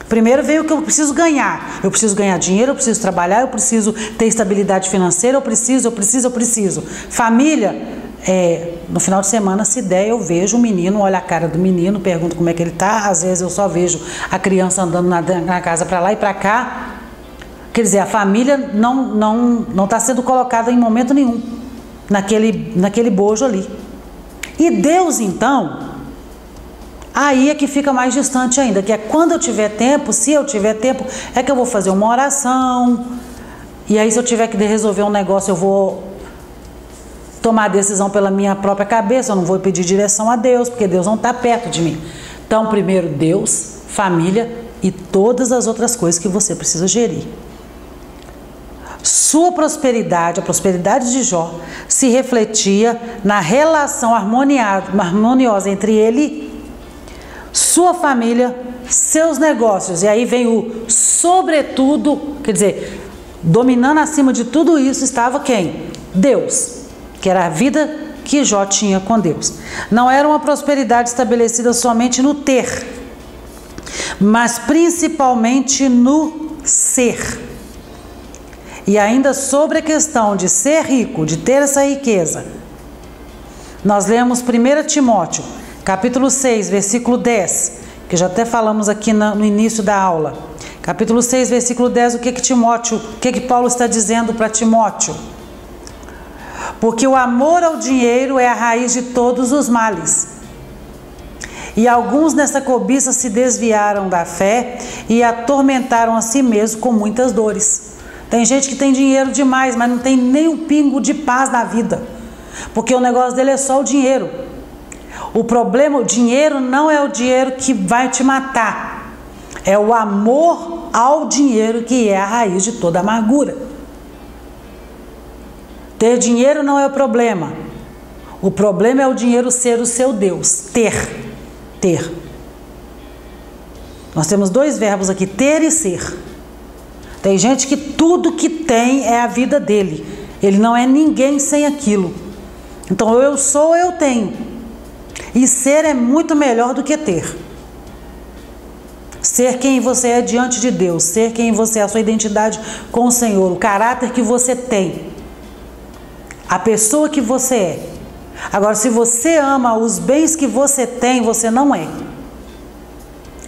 Primeiro vem o que eu preciso ganhar. Eu preciso ganhar dinheiro, eu preciso trabalhar, eu preciso ter estabilidade financeira, eu preciso. Família, no final de semana, se der, eu vejo o menino, olho a cara do menino, pergunto como é que ele está. Às vezes eu só vejo a criança andando na casa para lá e para cá. Quer dizer, a família não está sendo colocada em momento nenhum naquele bojo ali. E Deus, então, aí é que fica mais distante ainda, que é quando eu tiver tempo, se eu tiver tempo, é que eu vou fazer uma oração. E aí, se eu tiver que resolver um negócio, eu vou tomar a decisão pela minha própria cabeça, eu não vou pedir direção a Deus, porque Deus não está perto de mim. Então, primeiro Deus, família e todas as outras coisas que você precisa gerir. Sua prosperidade, a prosperidade de Jó, se refletia na relação harmoniosa entre ele, sua família, seus negócios. E aí vem o sobretudo, quer dizer, dominando acima de tudo isso estava quem? Deus, que era a vida que Jó tinha com Deus. Não era uma prosperidade estabelecida somente no ter, mas principalmente no ser. E ainda sobre a questão de ser rico, de ter essa riqueza, nós lemos 1 Timóteo, capítulo 6, versículo 10, que já até falamos aqui no início da aula. Capítulo 6, versículo 10, o que Paulo está dizendo para Timóteo? Porque o amor ao dinheiro é a raiz de todos os males. E alguns nessa cobiça se desviaram da fé e atormentaram a si mesmos com muitas dores. Tem gente que tem dinheiro demais, mas não tem nem um pingo de paz na vida, porque o negócio dele é só o dinheiro. O problema, o dinheiro não é o dinheiro que vai te matar, é o amor ao dinheiro que é a raiz de toda amargura. Ter dinheiro não é o problema é o dinheiro ser o seu Deus, ter. Nós temos dois verbos aqui, ter e ser. Tem gente que tudo que tem é a vida dele. Ele não é ninguém sem aquilo. Então, eu sou, eu tenho. E ser é muito melhor do que ter. Ser quem você é diante de Deus. Ser quem você é, a sua identidade com o Senhor. O caráter que você tem. A pessoa que você é. Agora, se você ama os bens que você tem, você não é.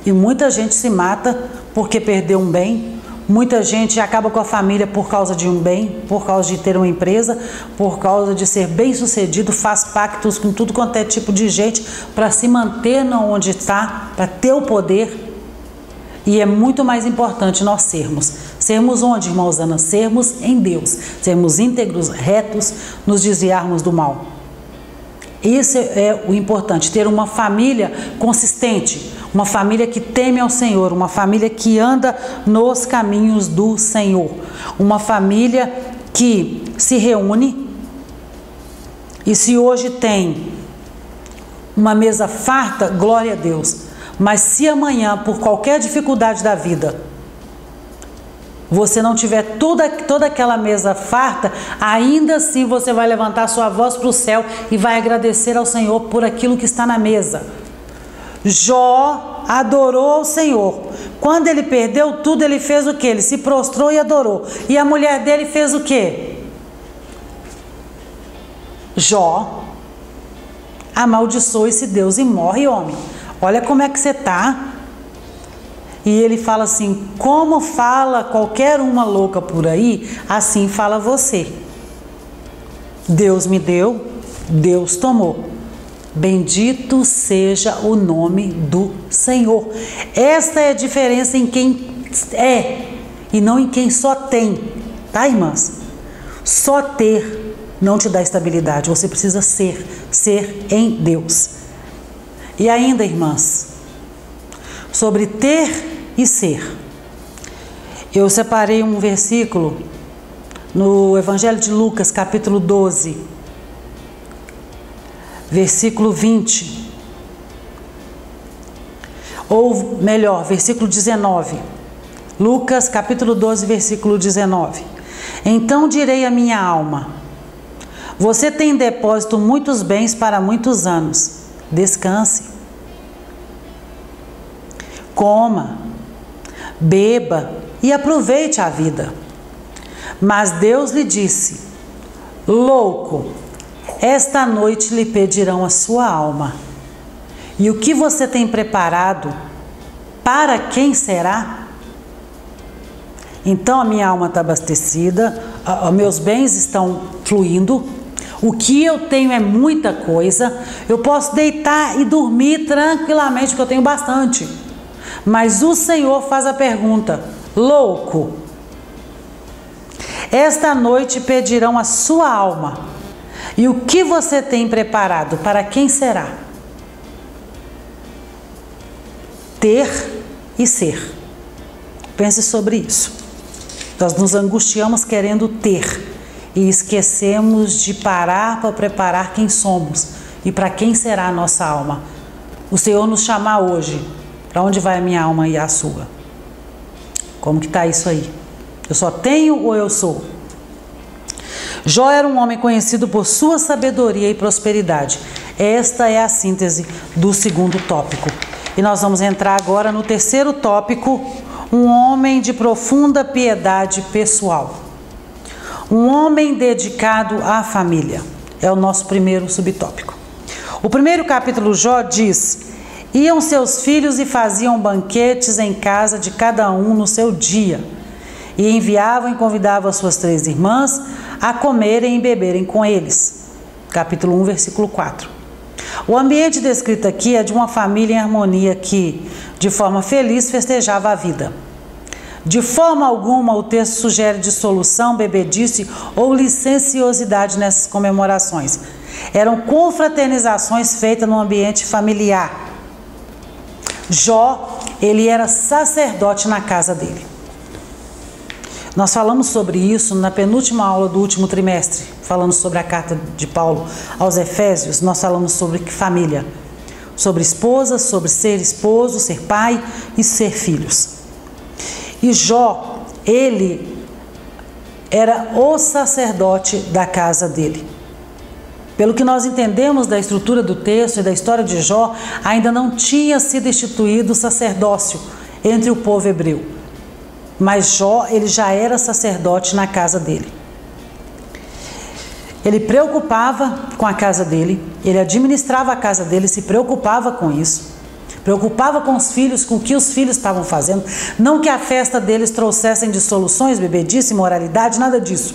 E muita gente se mata porque perdeu um bem. Muita gente acaba com a família por causa de um bem, por causa de ter uma empresa, por causa de ser bem sucedido, faz pactos com tudo quanto é tipo de gente para se manter onde está, para ter o poder. E é muito mais importante nós sermos onde, irmãos Ana? Sermos em Deus, sermos íntegros, retos, nos desviarmos do mal. Esse é o importante, ter uma família consistente, uma família que teme ao Senhor, uma família que anda nos caminhos do Senhor, uma família que se reúne e se hoje tem uma mesa farta, glória a Deus, mas se amanhã, por qualquer dificuldade da vida, você não tiver toda aquela mesa farta, ainda assim você vai levantar sua voz para o céu e vai agradecer ao Senhor por aquilo que está na mesa. Jó adorou ao Senhor. Quando ele perdeu tudo, ele fez o quê? Ele se prostrou e adorou. E a mulher dele fez o quê? Jó amaldiçoou esse Deus e morre, homem. Olha como é que você está. E ele fala assim, como fala qualquer uma louca por aí, assim fala você. Deus me deu, Deus tomou. Bendito seja o nome do Senhor. Esta é a diferença em quem é e não em quem só tem. Tá, irmãs? Só ter não te dá estabilidade. Você precisa ser em Deus. E ainda, irmãs, sobre ter e ser. Eu separei um versículo no Evangelho de Lucas, capítulo 12, versículo 20. Ou melhor, versículo 19. Lucas, capítulo 12, versículo 19. Então direi à minha alma: você tem em depósito muitos bens para muitos anos. Descanse. Coma, beba e aproveite a vida. Mas Deus lhe disse: louco, esta noite lhe pedirão a sua alma. E o que você tem preparado, para quem será? Então a minha alma está abastecida, meus bens estão fluindo, o que eu tenho é muita coisa, eu posso deitar e dormir tranquilamente, porque eu tenho bastante. Mas o Senhor faz a pergunta: louco, esta noite pedirão a sua alma, e o que você tem preparado, para quem será? Ter e ser. Pense sobre isso. Nós nos angustiamos querendo ter e esquecemos de parar para preparar quem somos e para quem será a nossa alma. O Senhor nos chamar hoje, para onde vai a minha alma e a sua? Como que está isso aí? Eu só tenho ou eu sou? Jó era um homem conhecido por sua sabedoria e prosperidade. Esta é a síntese do segundo tópico. E nós vamos entrar agora no terceiro tópico: um homem de profunda piedade pessoal. Um homem dedicado à família. É o nosso primeiro subtópico. O primeiro capítulo Jó diz: iam seus filhos e faziam banquetes em casa de cada um no seu dia, e enviavam e convidavam as suas 3 irmãs a comerem e beberem com eles. Capítulo 1, versículo 4. O ambiente descrito aqui é de uma família em harmonia que, de forma feliz, festejava a vida. De forma alguma o texto sugere dissolução, bebedice ou licenciosidade nessas comemorações. Eram confraternizações feitas no ambiente familiar. Jó, ele era sacerdote na casa dele. Nós falamos sobre isso na penúltima aula do último trimestre, falando sobre a carta de Paulo aos Efésios. Nós falamos sobre família, sobre esposa, sobre ser esposo, ser pai e ser filhos. E Jó, ele era o sacerdote da casa dele. Pelo que nós entendemos da estrutura do texto e da história de Jó, ainda não tinha sido instituído o sacerdócio entre o povo hebreu. Mas Jó, ele já era sacerdote na casa dele. Ele preocupava com a casa dele, ele administrava a casa dele, se preocupava com isso. Preocupava com os filhos, com o que os filhos estavam fazendo. Não que a festa deles trouxessem dissoluções, bebedice, imoralidade, nada disso.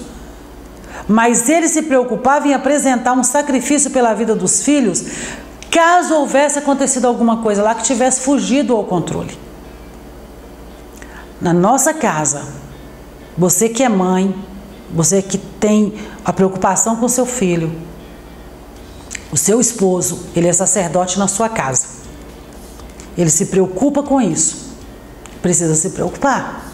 Mas ele se preocupava em apresentar um sacrifício pela vida dos filhos, caso houvesse acontecido alguma coisa lá que tivesse fugido ao controle. Na nossa casa, você que é mãe, você que tem a preocupação com o seu filho, o seu esposo, ele é sacerdote na sua casa. Ele se preocupa com isso. Precisa se preocupar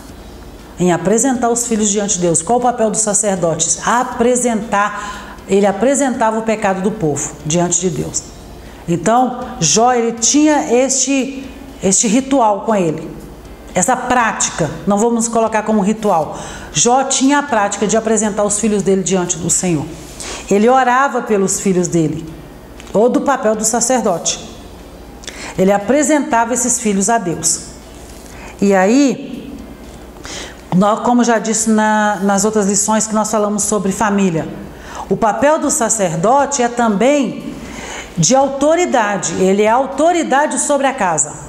em apresentar os filhos diante de Deus. Qual o papel dos sacerdotes? Apresentar. Ele apresentava o pecado do povo diante de Deus. Então, Jó, ele tinha este ritual com ele. Essa prática, não vamos colocar como ritual. Jó tinha a prática de apresentar os filhos dele diante do Senhor. Ele orava pelos filhos dele, ou do papel do sacerdote. Ele apresentava esses filhos a Deus. E aí, como já disse nas outras lições que nós falamos sobre família, o papel do sacerdote é também de autoridade. Ele é autoridade sobre a casa.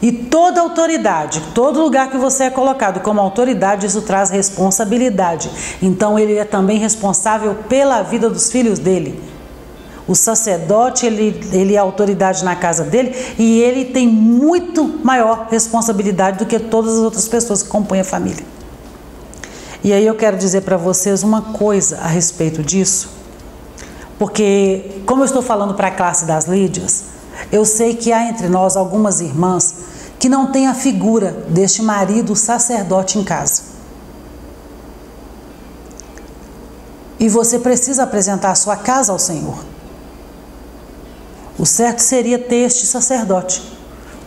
E toda autoridade, todo lugar que você é colocado como autoridade, isso traz responsabilidade. Então ele é também responsável pela vida dos filhos dele. O sacerdote, ele é autoridade na casa dele e ele tem muito maior responsabilidade do que todas as outras pessoas que compõem a família. E aí eu quero dizer para vocês uma coisa a respeito disso, porque como eu estou falando para a classe das Lídias, eu sei que há entre nós algumas irmãs que não têm a figura deste marido sacerdote em casa. E você precisa apresentar a sua casa ao Senhor. O certo seria ter este sacerdote.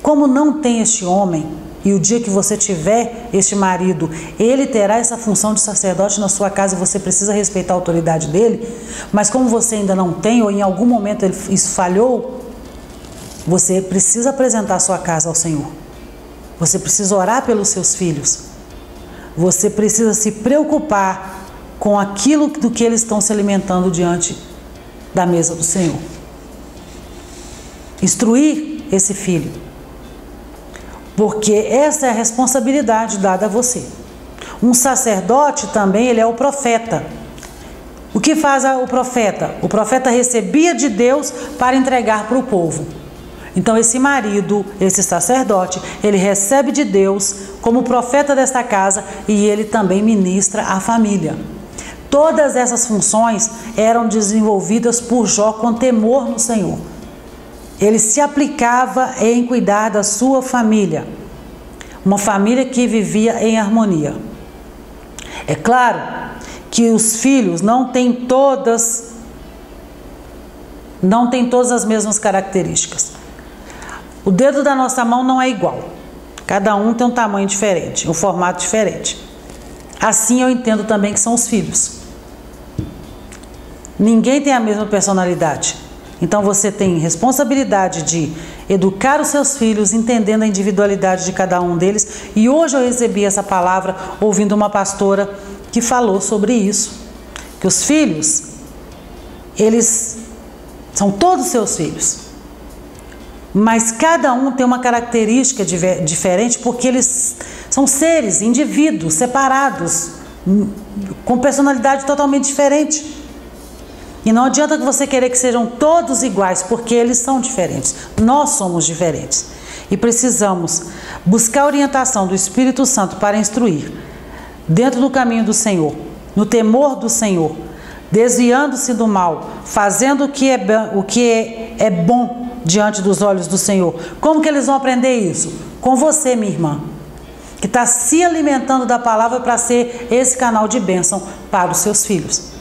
Como não tem este homem, e o dia que você tiver este marido, ele terá essa função de sacerdote na sua casa e você precisa respeitar a autoridade dele, mas como você ainda não tem, ou em algum momento isso falhou, você precisa apresentar a sua casa ao Senhor. Você precisa orar pelos seus filhos. Você precisa se preocupar com aquilo do que eles estão se alimentando diante da mesa do Senhor. Instruir esse filho. porque essa é a responsabilidade dada a você. Um sacerdote também, ele é o profeta. O que faz o profeta? O profeta recebia de Deus para entregar para o povo. Então esse marido, esse sacerdote, ele recebe de Deus como profeta desta casa e ele também ministra a família. Todas essas funções eram desenvolvidas por Jó com temor no Senhor. Ele se aplicava em cuidar da sua família, uma família que vivia em harmonia. É claro que os filhos não têm todas as mesmas características. O dedo da nossa mão não é igual. Cada um tem um tamanho diferente, um formato diferente. Assim eu entendo também que são os filhos. Ninguém tem a mesma personalidade. Então você tem responsabilidade de educar os seus filhos, entendendo a individualidade de cada um deles. E hoje eu recebi essa palavra ouvindo uma pastora que falou sobre isso. Que os filhos, eles são todos seus filhos. Mas cada um tem uma característica diferente porque eles são seres, indivíduos, separados, com personalidade totalmente diferente. E não adianta que você querer que sejam todos iguais, porque eles são diferentes. Nós somos diferentes. E precisamos buscar a orientação do Espírito Santo para instruir, dentro do caminho do Senhor, no temor do Senhor, desviando-se do mal, fazendo o que é bom diante dos olhos do Senhor. Como que eles vão aprender isso? Com você, minha irmã, que está se alimentando da palavra para ser esse canal de bênção para os seus filhos.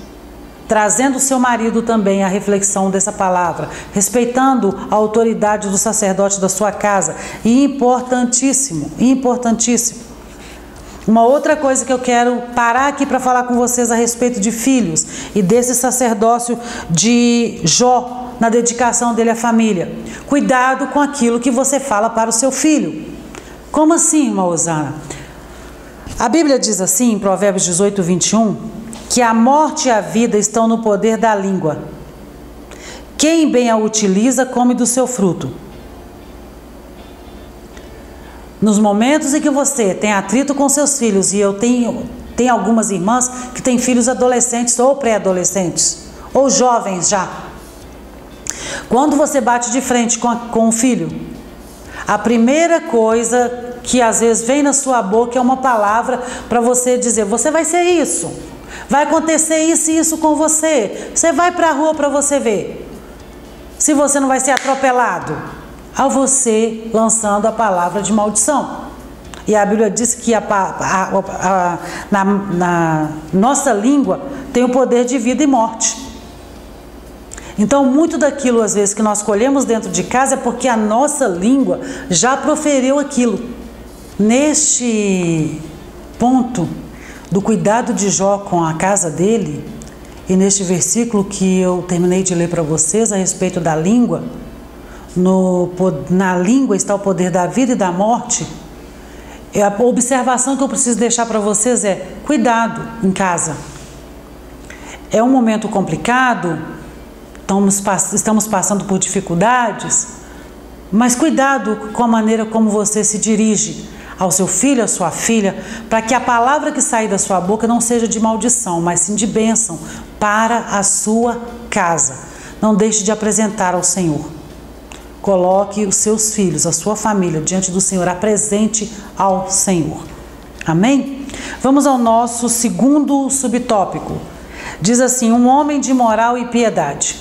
Trazendo o seu marido também à reflexão dessa palavra, respeitando a autoridade do sacerdote da sua casa. E importantíssimo, uma outra coisa que eu quero parar aqui para falar com vocês a respeito de filhos e desse sacerdócio de Jó na dedicação dele à família. Cuidado com aquilo que você fala para o seu filho. Como assim, irmã Osana? A Bíblia diz assim, em Provérbios 18, 21, que a morte e a vida estão no poder da língua. Quem bem a utiliza, come do seu fruto. Nos momentos em que você tem atrito com seus filhos, e eu tenho algumas irmãs que têm filhos adolescentes ou pré-adolescentes, ou jovens já. Quando você bate de frente com o filho, a primeira coisa que às vezes vem na sua boca é uma palavra para você dizer: você vai ser isso, vai acontecer isso e isso com você, você vai para a rua para você ver se você não vai ser atropelado. Ao você lançando a palavra de maldição. E a Bíblia diz que na nossa língua tem o poder de vida e morte. Então, muito daquilo, às vezes, que nós colhemos dentro de casa é porque a nossa língua já proferiu aquilo. Neste ponto do cuidado de Jó com a casa dele, e neste versículo que eu terminei de ler para vocês a respeito da língua, na língua está o poder da vida e da morte. A observação que eu preciso deixar para vocês é: cuidado em casa. É um momento complicado, estamos passando por dificuldades, mas cuidado com a maneira como você se dirige ao seu filho, à sua filha, para que a palavra que sair da sua boca não seja de maldição, mas sim de bênção para a sua casa. Não deixe de apresentar ao Senhor. Coloque os seus filhos, a sua família diante do Senhor, apresente ao Senhor. Amém? Vamos ao nosso segundo subtópico. Diz assim: um homem de moral e piedade.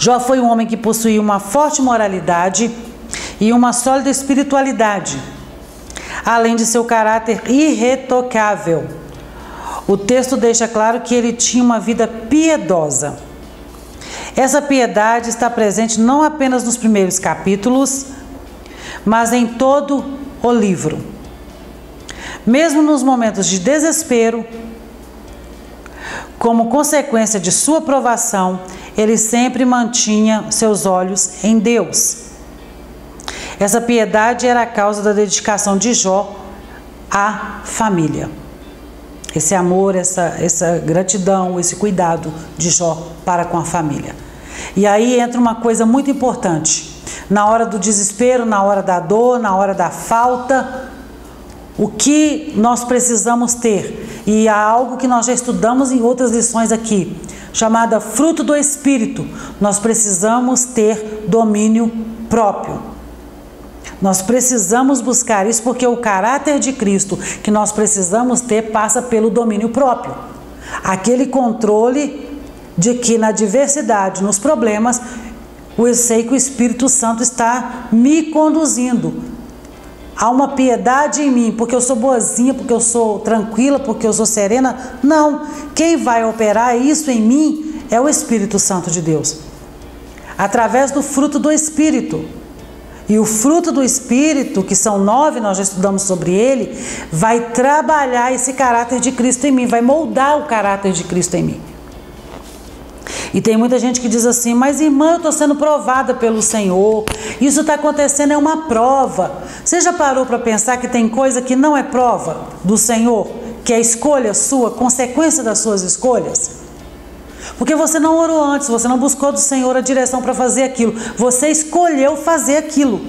Jó foi um homem que possuía uma forte moralidade e uma sólida espiritualidade, além de seu caráter irretocável. O texto deixa claro que ele tinha uma vida piedosa. Essa piedade está presente não apenas nos primeiros capítulos, mas em todo o livro. Mesmo nos momentos de desespero, como consequência de sua provação, ele sempre mantinha seus olhos em Deus. Essa piedade era a causa da dedicação de Jó à família. Esse amor, essa gratidão, esse cuidado de Jó para com a família. E aí entra uma coisa muito importante. Na hora do desespero, na hora da dor, na hora da falta, o que nós precisamos ter? E há algo que nós já estudamos em outras lições aqui, chamada fruto do Espírito. Nós precisamos ter domínio próprio. Nós precisamos buscar isso porque o caráter de Cristo que nós precisamos ter passa pelo domínio próprio. Aquele controle de que na diversidade, nos problemas, eu sei que o Espírito Santo está me conduzindo. Há uma piedade em mim, porque eu sou boazinha, porque eu sou tranquila, porque eu sou serena. Não, quem vai operar isso em mim é o Espírito Santo de Deus. Através do fruto do Espírito. E o fruto do Espírito, que são 9, nós já estudamos sobre ele, vai trabalhar esse caráter de Cristo em mim, vai moldar o caráter de Cristo em mim. E tem muita gente que diz assim, mas irmã, eu estou sendo provada pelo Senhor, isso está acontecendo, é uma prova. Você já parou para pensar que tem coisa que não é prova do Senhor, que é escolha sua, consequência das suas escolhas? Porque você não orou antes, você não buscou do Senhor a direção para fazer aquilo, você escolheu fazer aquilo.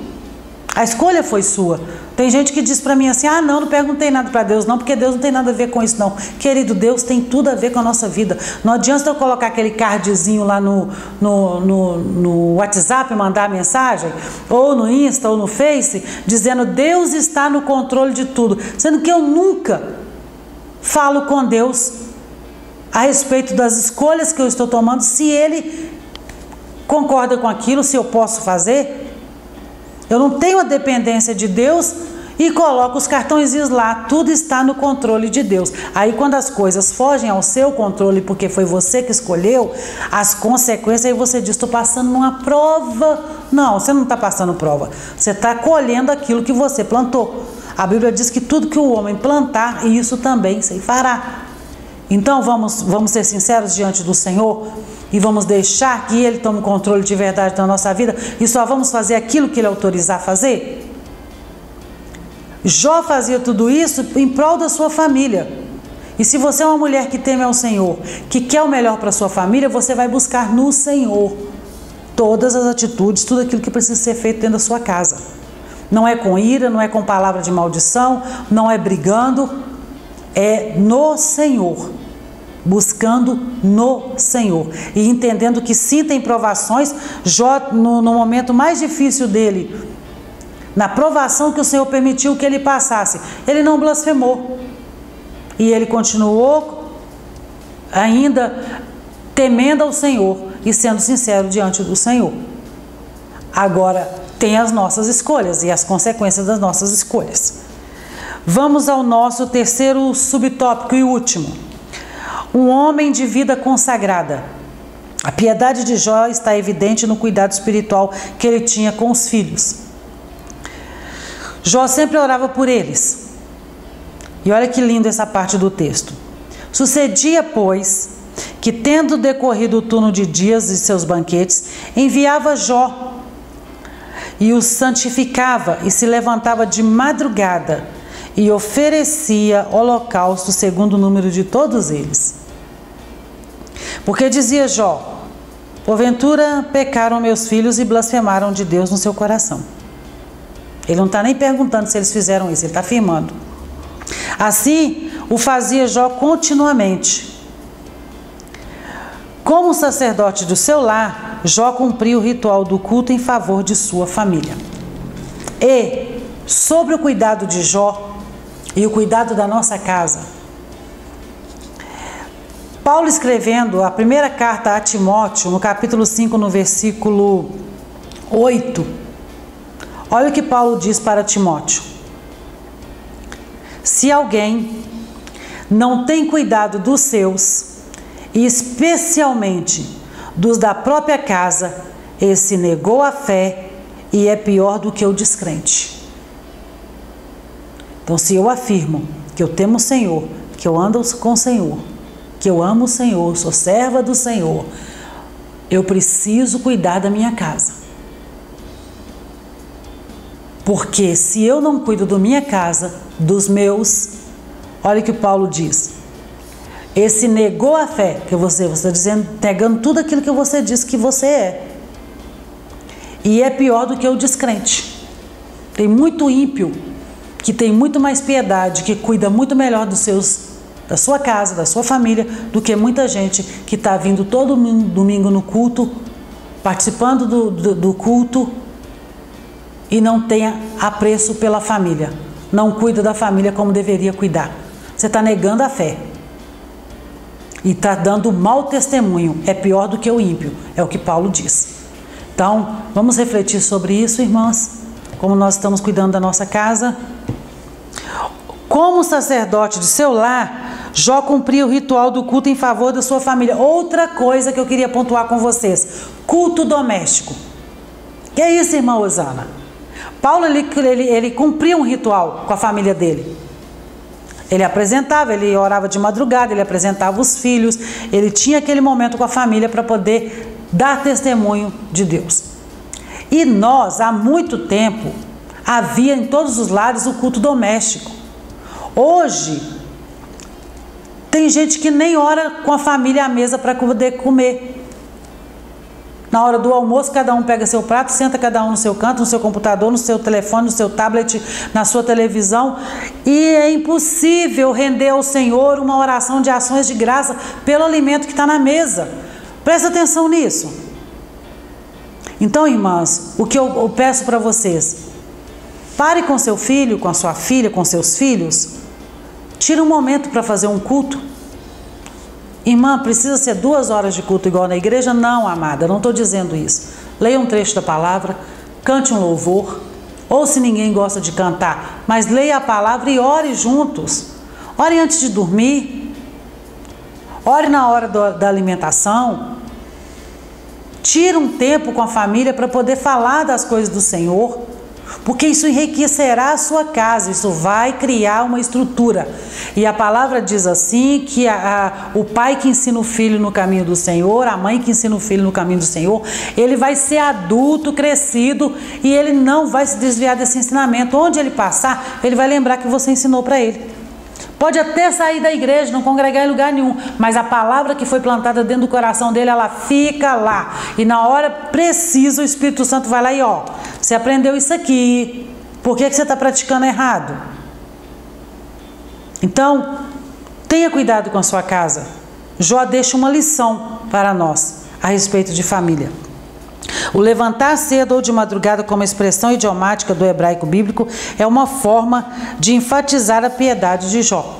A escolha foi sua. Tem gente que diz para mim assim, não perguntei nada para Deus não, porque Deus não tem nada a ver com isso não. Querido, Deus tem tudo a ver com a nossa vida. Não adianta eu colocar aquele cardzinho lá no WhatsApp, mandar mensagem, ou no Insta, ou no Face, dizendo Deus está no controle de tudo. Sendo que eu nunca falo com Deus a respeito das escolhas que eu estou tomando, se Ele concorda com aquilo, se eu posso fazer. Eu não tenho a dependência de Deus e coloco os cartõezinhos lá. Tudo está no controle de Deus. Aí quando as coisas fogem ao seu controle, porque foi você que escolheu, as consequências, aí você diz, estou passando numa prova. Não, você não está passando prova. Você está colhendo aquilo que você plantou. A Bíblia diz que tudo que o homem plantar, isso também se fará. Então vamos ser sinceros diante do Senhor e vamos deixar que Ele tome o controle de verdade da nossa vida e só vamos fazer aquilo que Ele autorizar a fazer? Jó fazia tudo isso em prol da sua família. E se você é uma mulher que teme ao Senhor, que quer o melhor para a sua família, você vai buscar no Senhor todas as atitudes, tudo aquilo que precisa ser feito dentro da sua casa. Não é com ira, não é com palavra de maldição, não é brigando, é no Senhor. Buscando no Senhor e entendendo que sim, tem provações. Jó, no momento mais difícil dele, na provação que o Senhor permitiu que ele passasse, ele não blasfemou e ele continuou ainda temendo ao Senhor e sendo sincero diante do Senhor. Agora tem as nossas escolhas e as consequências das nossas escolhas. Vamos ao nosso terceiro subtópico e último. Um homem de vida consagrada. A piedade de Jó está evidente no cuidado espiritual que ele tinha com os filhos. Jó sempre orava por eles. E olha que lindo essa parte do texto. Sucedia, pois, que tendo decorrido o turno de dias de seus banquetes, enviava Jó e os santificava e se levantava de madrugada e oferecia holocausto segundo o número de todos eles. Porque dizia Jó, porventura pecaram meus filhos e blasfemaram de Deus no seu coração. Ele não está nem perguntando se eles fizeram isso, ele está afirmando. Assim, o fazia Jó continuamente. Como sacerdote do seu lar, Jó cumpria o ritual do culto em favor de sua família. E, sobre o cuidado de Jó e o cuidado da nossa casa, Paulo escrevendo a primeira carta a Timóteo, no capítulo 5, no versículo 8, olha o que Paulo diz para Timóteo. Se alguém não tem cuidado dos seus, e especialmente dos da própria casa, esse negou a fé e é pior do que o descrente. Então, se eu afirmo que eu temo o Senhor, que eu ando com o Senhor, que eu amo o Senhor, sou serva do Senhor, eu preciso cuidar da minha casa. Porque se eu não cuido da minha casa, dos meus, olha o que Paulo diz. Esse negou a fé, que você está dizendo, negando tudo aquilo que você disse que você é. E é pior do que o descrente. Tem muito ímpio que tem muito mais piedade, que cuida muito melhor da sua casa, da sua família, do que muita gente que está vindo todo domingo no culto, participando do culto e não tem apreço pela família, não cuida da família como deveria cuidar. Você está negando a fé e está dando mau testemunho. É pior do que o ímpio, é o que Paulo diz. Então, vamos refletir sobre isso, irmãs, como nós estamos cuidando da nossa casa. Como sacerdote de seu lar, Jó cumpria o ritual do culto em favor da sua família. Outra coisa que eu queria pontuar com vocês: culto doméstico. Que é isso, irmã Osana? Paulo, ele cumpria um ritual com a família dele. Ele apresentava, ele orava de madrugada, ele apresentava os filhos, ele tinha aquele momento com a família para poder dar testemunho de Deus. E nós, há muito tempo, havia em todos os lares o culto doméstico. Hoje, tem gente que nem ora com a família à mesa para poder comer. Na hora do almoço, cada um pega seu prato, senta cada um no seu canto, no seu computador, no seu telefone, no seu tablet, na sua televisão. E é impossível render ao Senhor uma oração de ações de graça pelo alimento que está na mesa. Presta atenção nisso. Então, irmãs, o que eu peço para vocês: pare com seu filho, com a sua filha, com seus filhos. Tire um momento para fazer um culto. Irmã, precisa ser 2 horas de culto igual na igreja? Não, amada, não estou dizendo isso. Leia um trecho da palavra, cante um louvor, ou se ninguém gosta de cantar, mas leia a palavra e ore juntos. Ore antes de dormir, ore na hora da alimentação. Tire um tempo com a família para poder falar das coisas do Senhor, porque isso enriquecerá a sua casa, isso vai criar uma estrutura. E a palavra diz assim, que o pai que ensina o filho no caminho do Senhor, a mãe que ensina o filho no caminho do Senhor, ele vai ser adulto, crescido, e ele não vai se desviar desse ensinamento. Onde ele passar, ele vai lembrar que você ensinou para ele. Pode até sair da igreja, não congregar em lugar nenhum, mas a palavra que foi plantada dentro do coração dele, ela fica lá. E na hora precisa, o Espírito Santo vai lá e você aprendeu isso aqui, por que você está praticando errado? Então, tenha cuidado com a sua casa. Jó deixa uma lição para nós a respeito de família. O levantar cedo ou de madrugada, como expressão idiomática do hebraico bíblico, é uma forma de enfatizar a piedade de Jó.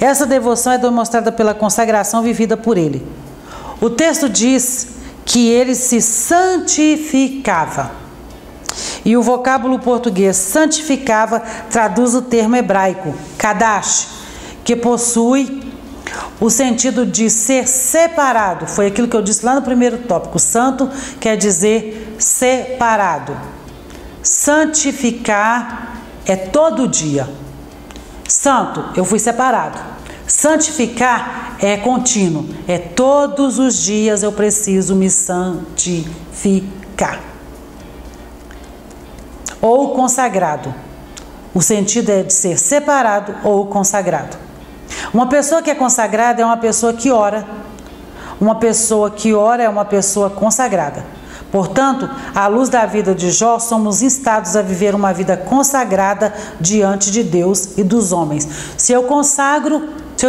Essa devoção é demonstrada pela consagração vivida por ele. O texto diz que ele se santificava. E o vocábulo português santificava traduz o termo hebraico, kadash, que possui o sentido de ser separado. Foi aquilo que eu disse lá no primeiro tópico. Santo quer dizer separado. Santificar é todo dia. Santo, eu fui separado. Santificar é contínuo. É todos os dias eu preciso me santificar. Ou consagrado. O sentido é de ser separado ou consagrado. Uma pessoa que é consagrada é uma pessoa que ora. Uma pessoa que ora é uma pessoa consagrada. Portanto, à luz da vida de Jó, somos instados a viver uma vida consagrada diante de Deus e dos homens. Se eu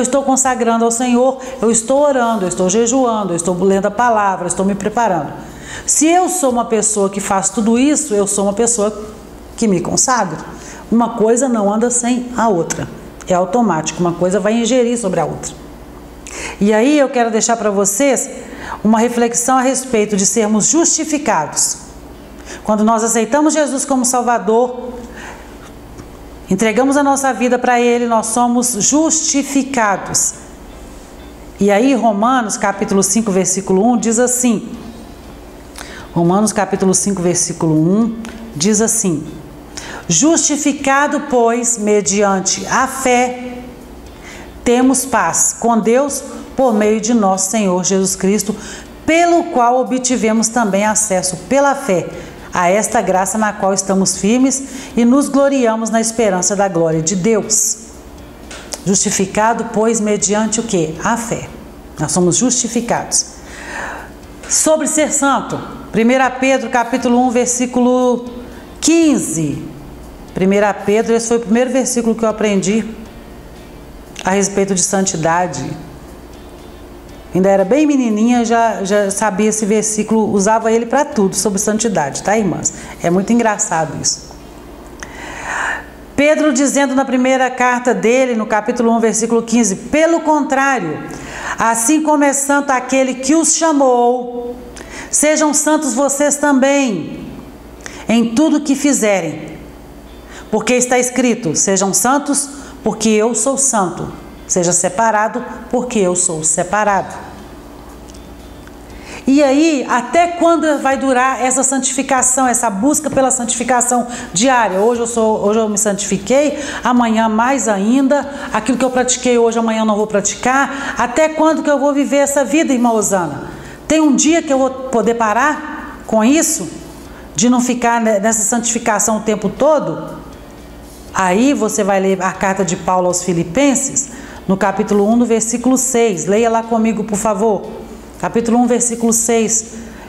estou consagrando ao Senhor, eu estou orando, eu estou jejuando, eu estou lendo a palavra, eu estou me preparando. Se eu sou uma pessoa que faz tudo isso, eu sou uma pessoa que me consagra. Uma coisa não anda sem a outra. É automático, uma coisa vai ingerir sobre a outra. E aí eu quero deixar para vocês uma reflexão a respeito de sermos justificados. Quando nós aceitamos Jesus como Salvador, entregamos a nossa vida para Ele, nós somos justificados. E aí Romanos capítulo 5, versículo 1 diz assim, Romanos capítulo 5, versículo 1 diz assim: justificado, pois, mediante a fé, temos paz com Deus por meio de nosso Senhor Jesus Cristo, pelo qual obtivemos também acesso pela fé a esta graça na qual estamos firmes e nos gloriamos na esperança da glória de Deus. Justificado, pois, mediante o quê? A fé. Nós somos justificados. Sobre ser santo, 1 Pedro capítulo 1, versículo 15. 1 Pedro, esse foi o primeiro versículo que eu aprendi a respeito de santidade. Ainda era bem menininha, já sabia esse versículo, usava ele para tudo sobre santidade, tá, irmãs? É muito engraçado isso. Pedro dizendo na primeira carta dele, no capítulo 1, versículo 15, pelo contrário, assim como é santo aquele que os chamou, sejam santos vocês também, em tudo que fizerem. Porque está escrito, sejam santos, porque eu sou santo. Seja separado, porque eu sou separado. E aí, até quando vai durar essa santificação, essa busca pela santificação diária? Hoje eu me santifiquei, amanhã mais ainda, aquilo que eu pratiquei hoje, amanhã eu não vou praticar. Até quando que eu vou viver essa vida, irmã Osana? Tem um dia que eu vou poder parar com isso? De não ficar nessa santificação o tempo todo? Aí você vai ler a carta de Paulo aos Filipenses, no capítulo 1, no versículo 6. Leia lá comigo, por favor. Capítulo 1, versículo 6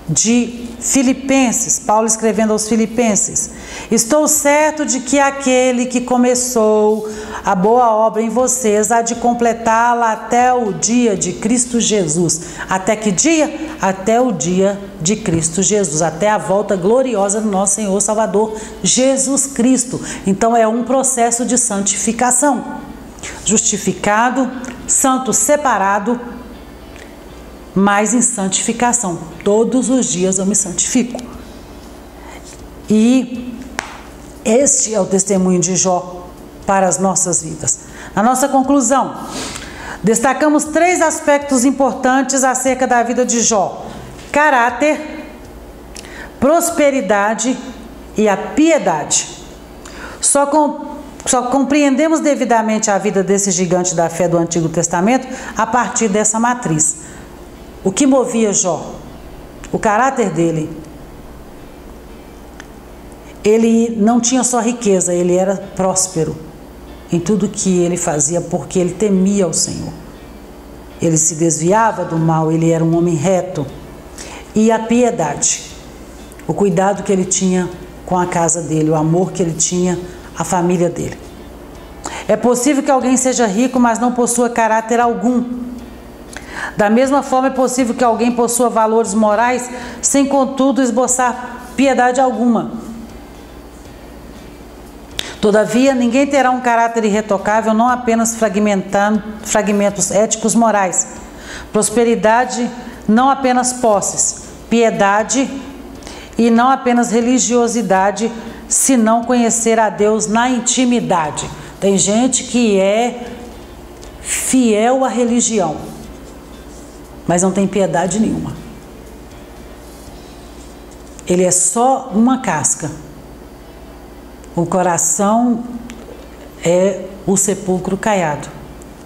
de Filipenses. Paulo escrevendo aos Filipenses. Estou certo de que aquele que começou a boa obra em vocês há de completá-la até o dia de Cristo Jesus. Até que dia? Até o dia de Cristo Jesus. Até a volta gloriosa do nosso Senhor Salvador Jesus Cristo. Então é um processo de santificação. Justificado, santo, separado, mas em santificação. Todos os dias eu me santifico. E este é o testemunho de Jó para as nossas vidas. Na nossa conclusão, destacamos 3 aspectos importantes acerca da vida de Jó: caráter, prosperidade e a piedade. Só compreendemos devidamente a vida desse gigante da fé do Antigo Testamento a partir dessa matriz. O que movia Jó? O caráter dele. Ele não tinha só riqueza, ele era próspero em tudo que ele fazia, porque ele temia o Senhor. Ele se desviava do mal, ele era um homem reto. E a piedade, o cuidado que ele tinha com a casa dele, o amor que ele tinha à família dele. É possível que alguém seja rico, mas não possua caráter algum. Da mesma forma, é possível que alguém possua valores morais, sem contudo esboçar piedade alguma. Todavia, ninguém terá um caráter irretocável, não apenas fragmentos éticos morais. Prosperidade, não apenas posses. Piedade e não apenas religiosidade, se não conhecer a Deus na intimidade. Tem gente que é fiel à religião, mas não tem piedade nenhuma. Ele é só uma casca. O coração é o sepulcro caiado,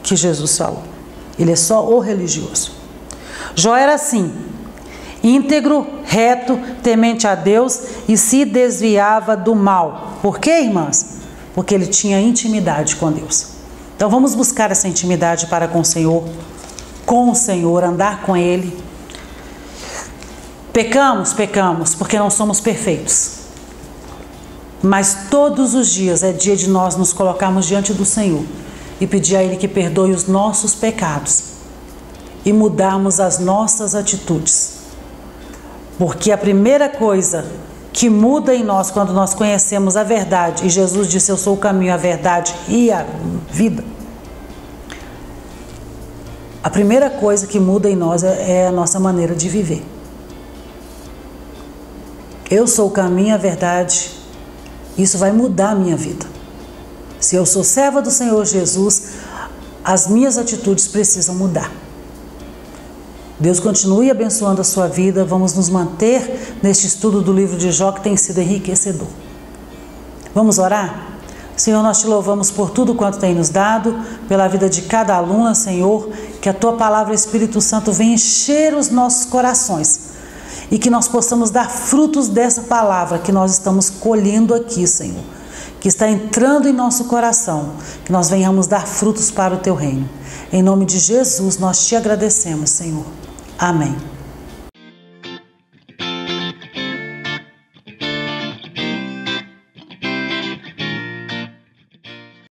que Jesus falou. Ele é só o religioso. Jó era assim, íntegro, reto, temente a Deus e se desviava do mal. Por quê, irmãs? Porque ele tinha intimidade com Deus. Então vamos buscar essa intimidade para com o Senhor, andar com Ele. Pecamos, porque não somos perfeitos. Mas todos os dias é dia de nós nos colocarmos diante do Senhor e pedir a Ele que perdoe os nossos pecados e mudarmos as nossas atitudes. Porque a primeira coisa que muda em nós quando nós conhecemos a verdade, e Jesus disse: eu sou o caminho, a verdade e a vida. A primeira coisa que muda em nós é a nossa maneira de viver. Eu sou o caminho, a verdade. Isso vai mudar a minha vida. Se eu sou serva do Senhor Jesus, as minhas atitudes precisam mudar. Deus continue abençoando a sua vida. Vamos nos manter neste estudo do livro de Jó, que tem sido enriquecedor. Vamos orar? Senhor, nós te louvamos por tudo quanto tem nos dado, pela vida de cada aluna, Senhor, que a tua palavra, Espírito Santo, venha encher os nossos corações e que nós possamos dar frutos dessa palavra que nós estamos colhendo aqui, Senhor, que está entrando em nosso coração, que nós venhamos dar frutos para o teu reino. Em nome de Jesus, nós te agradecemos, Senhor. Amém.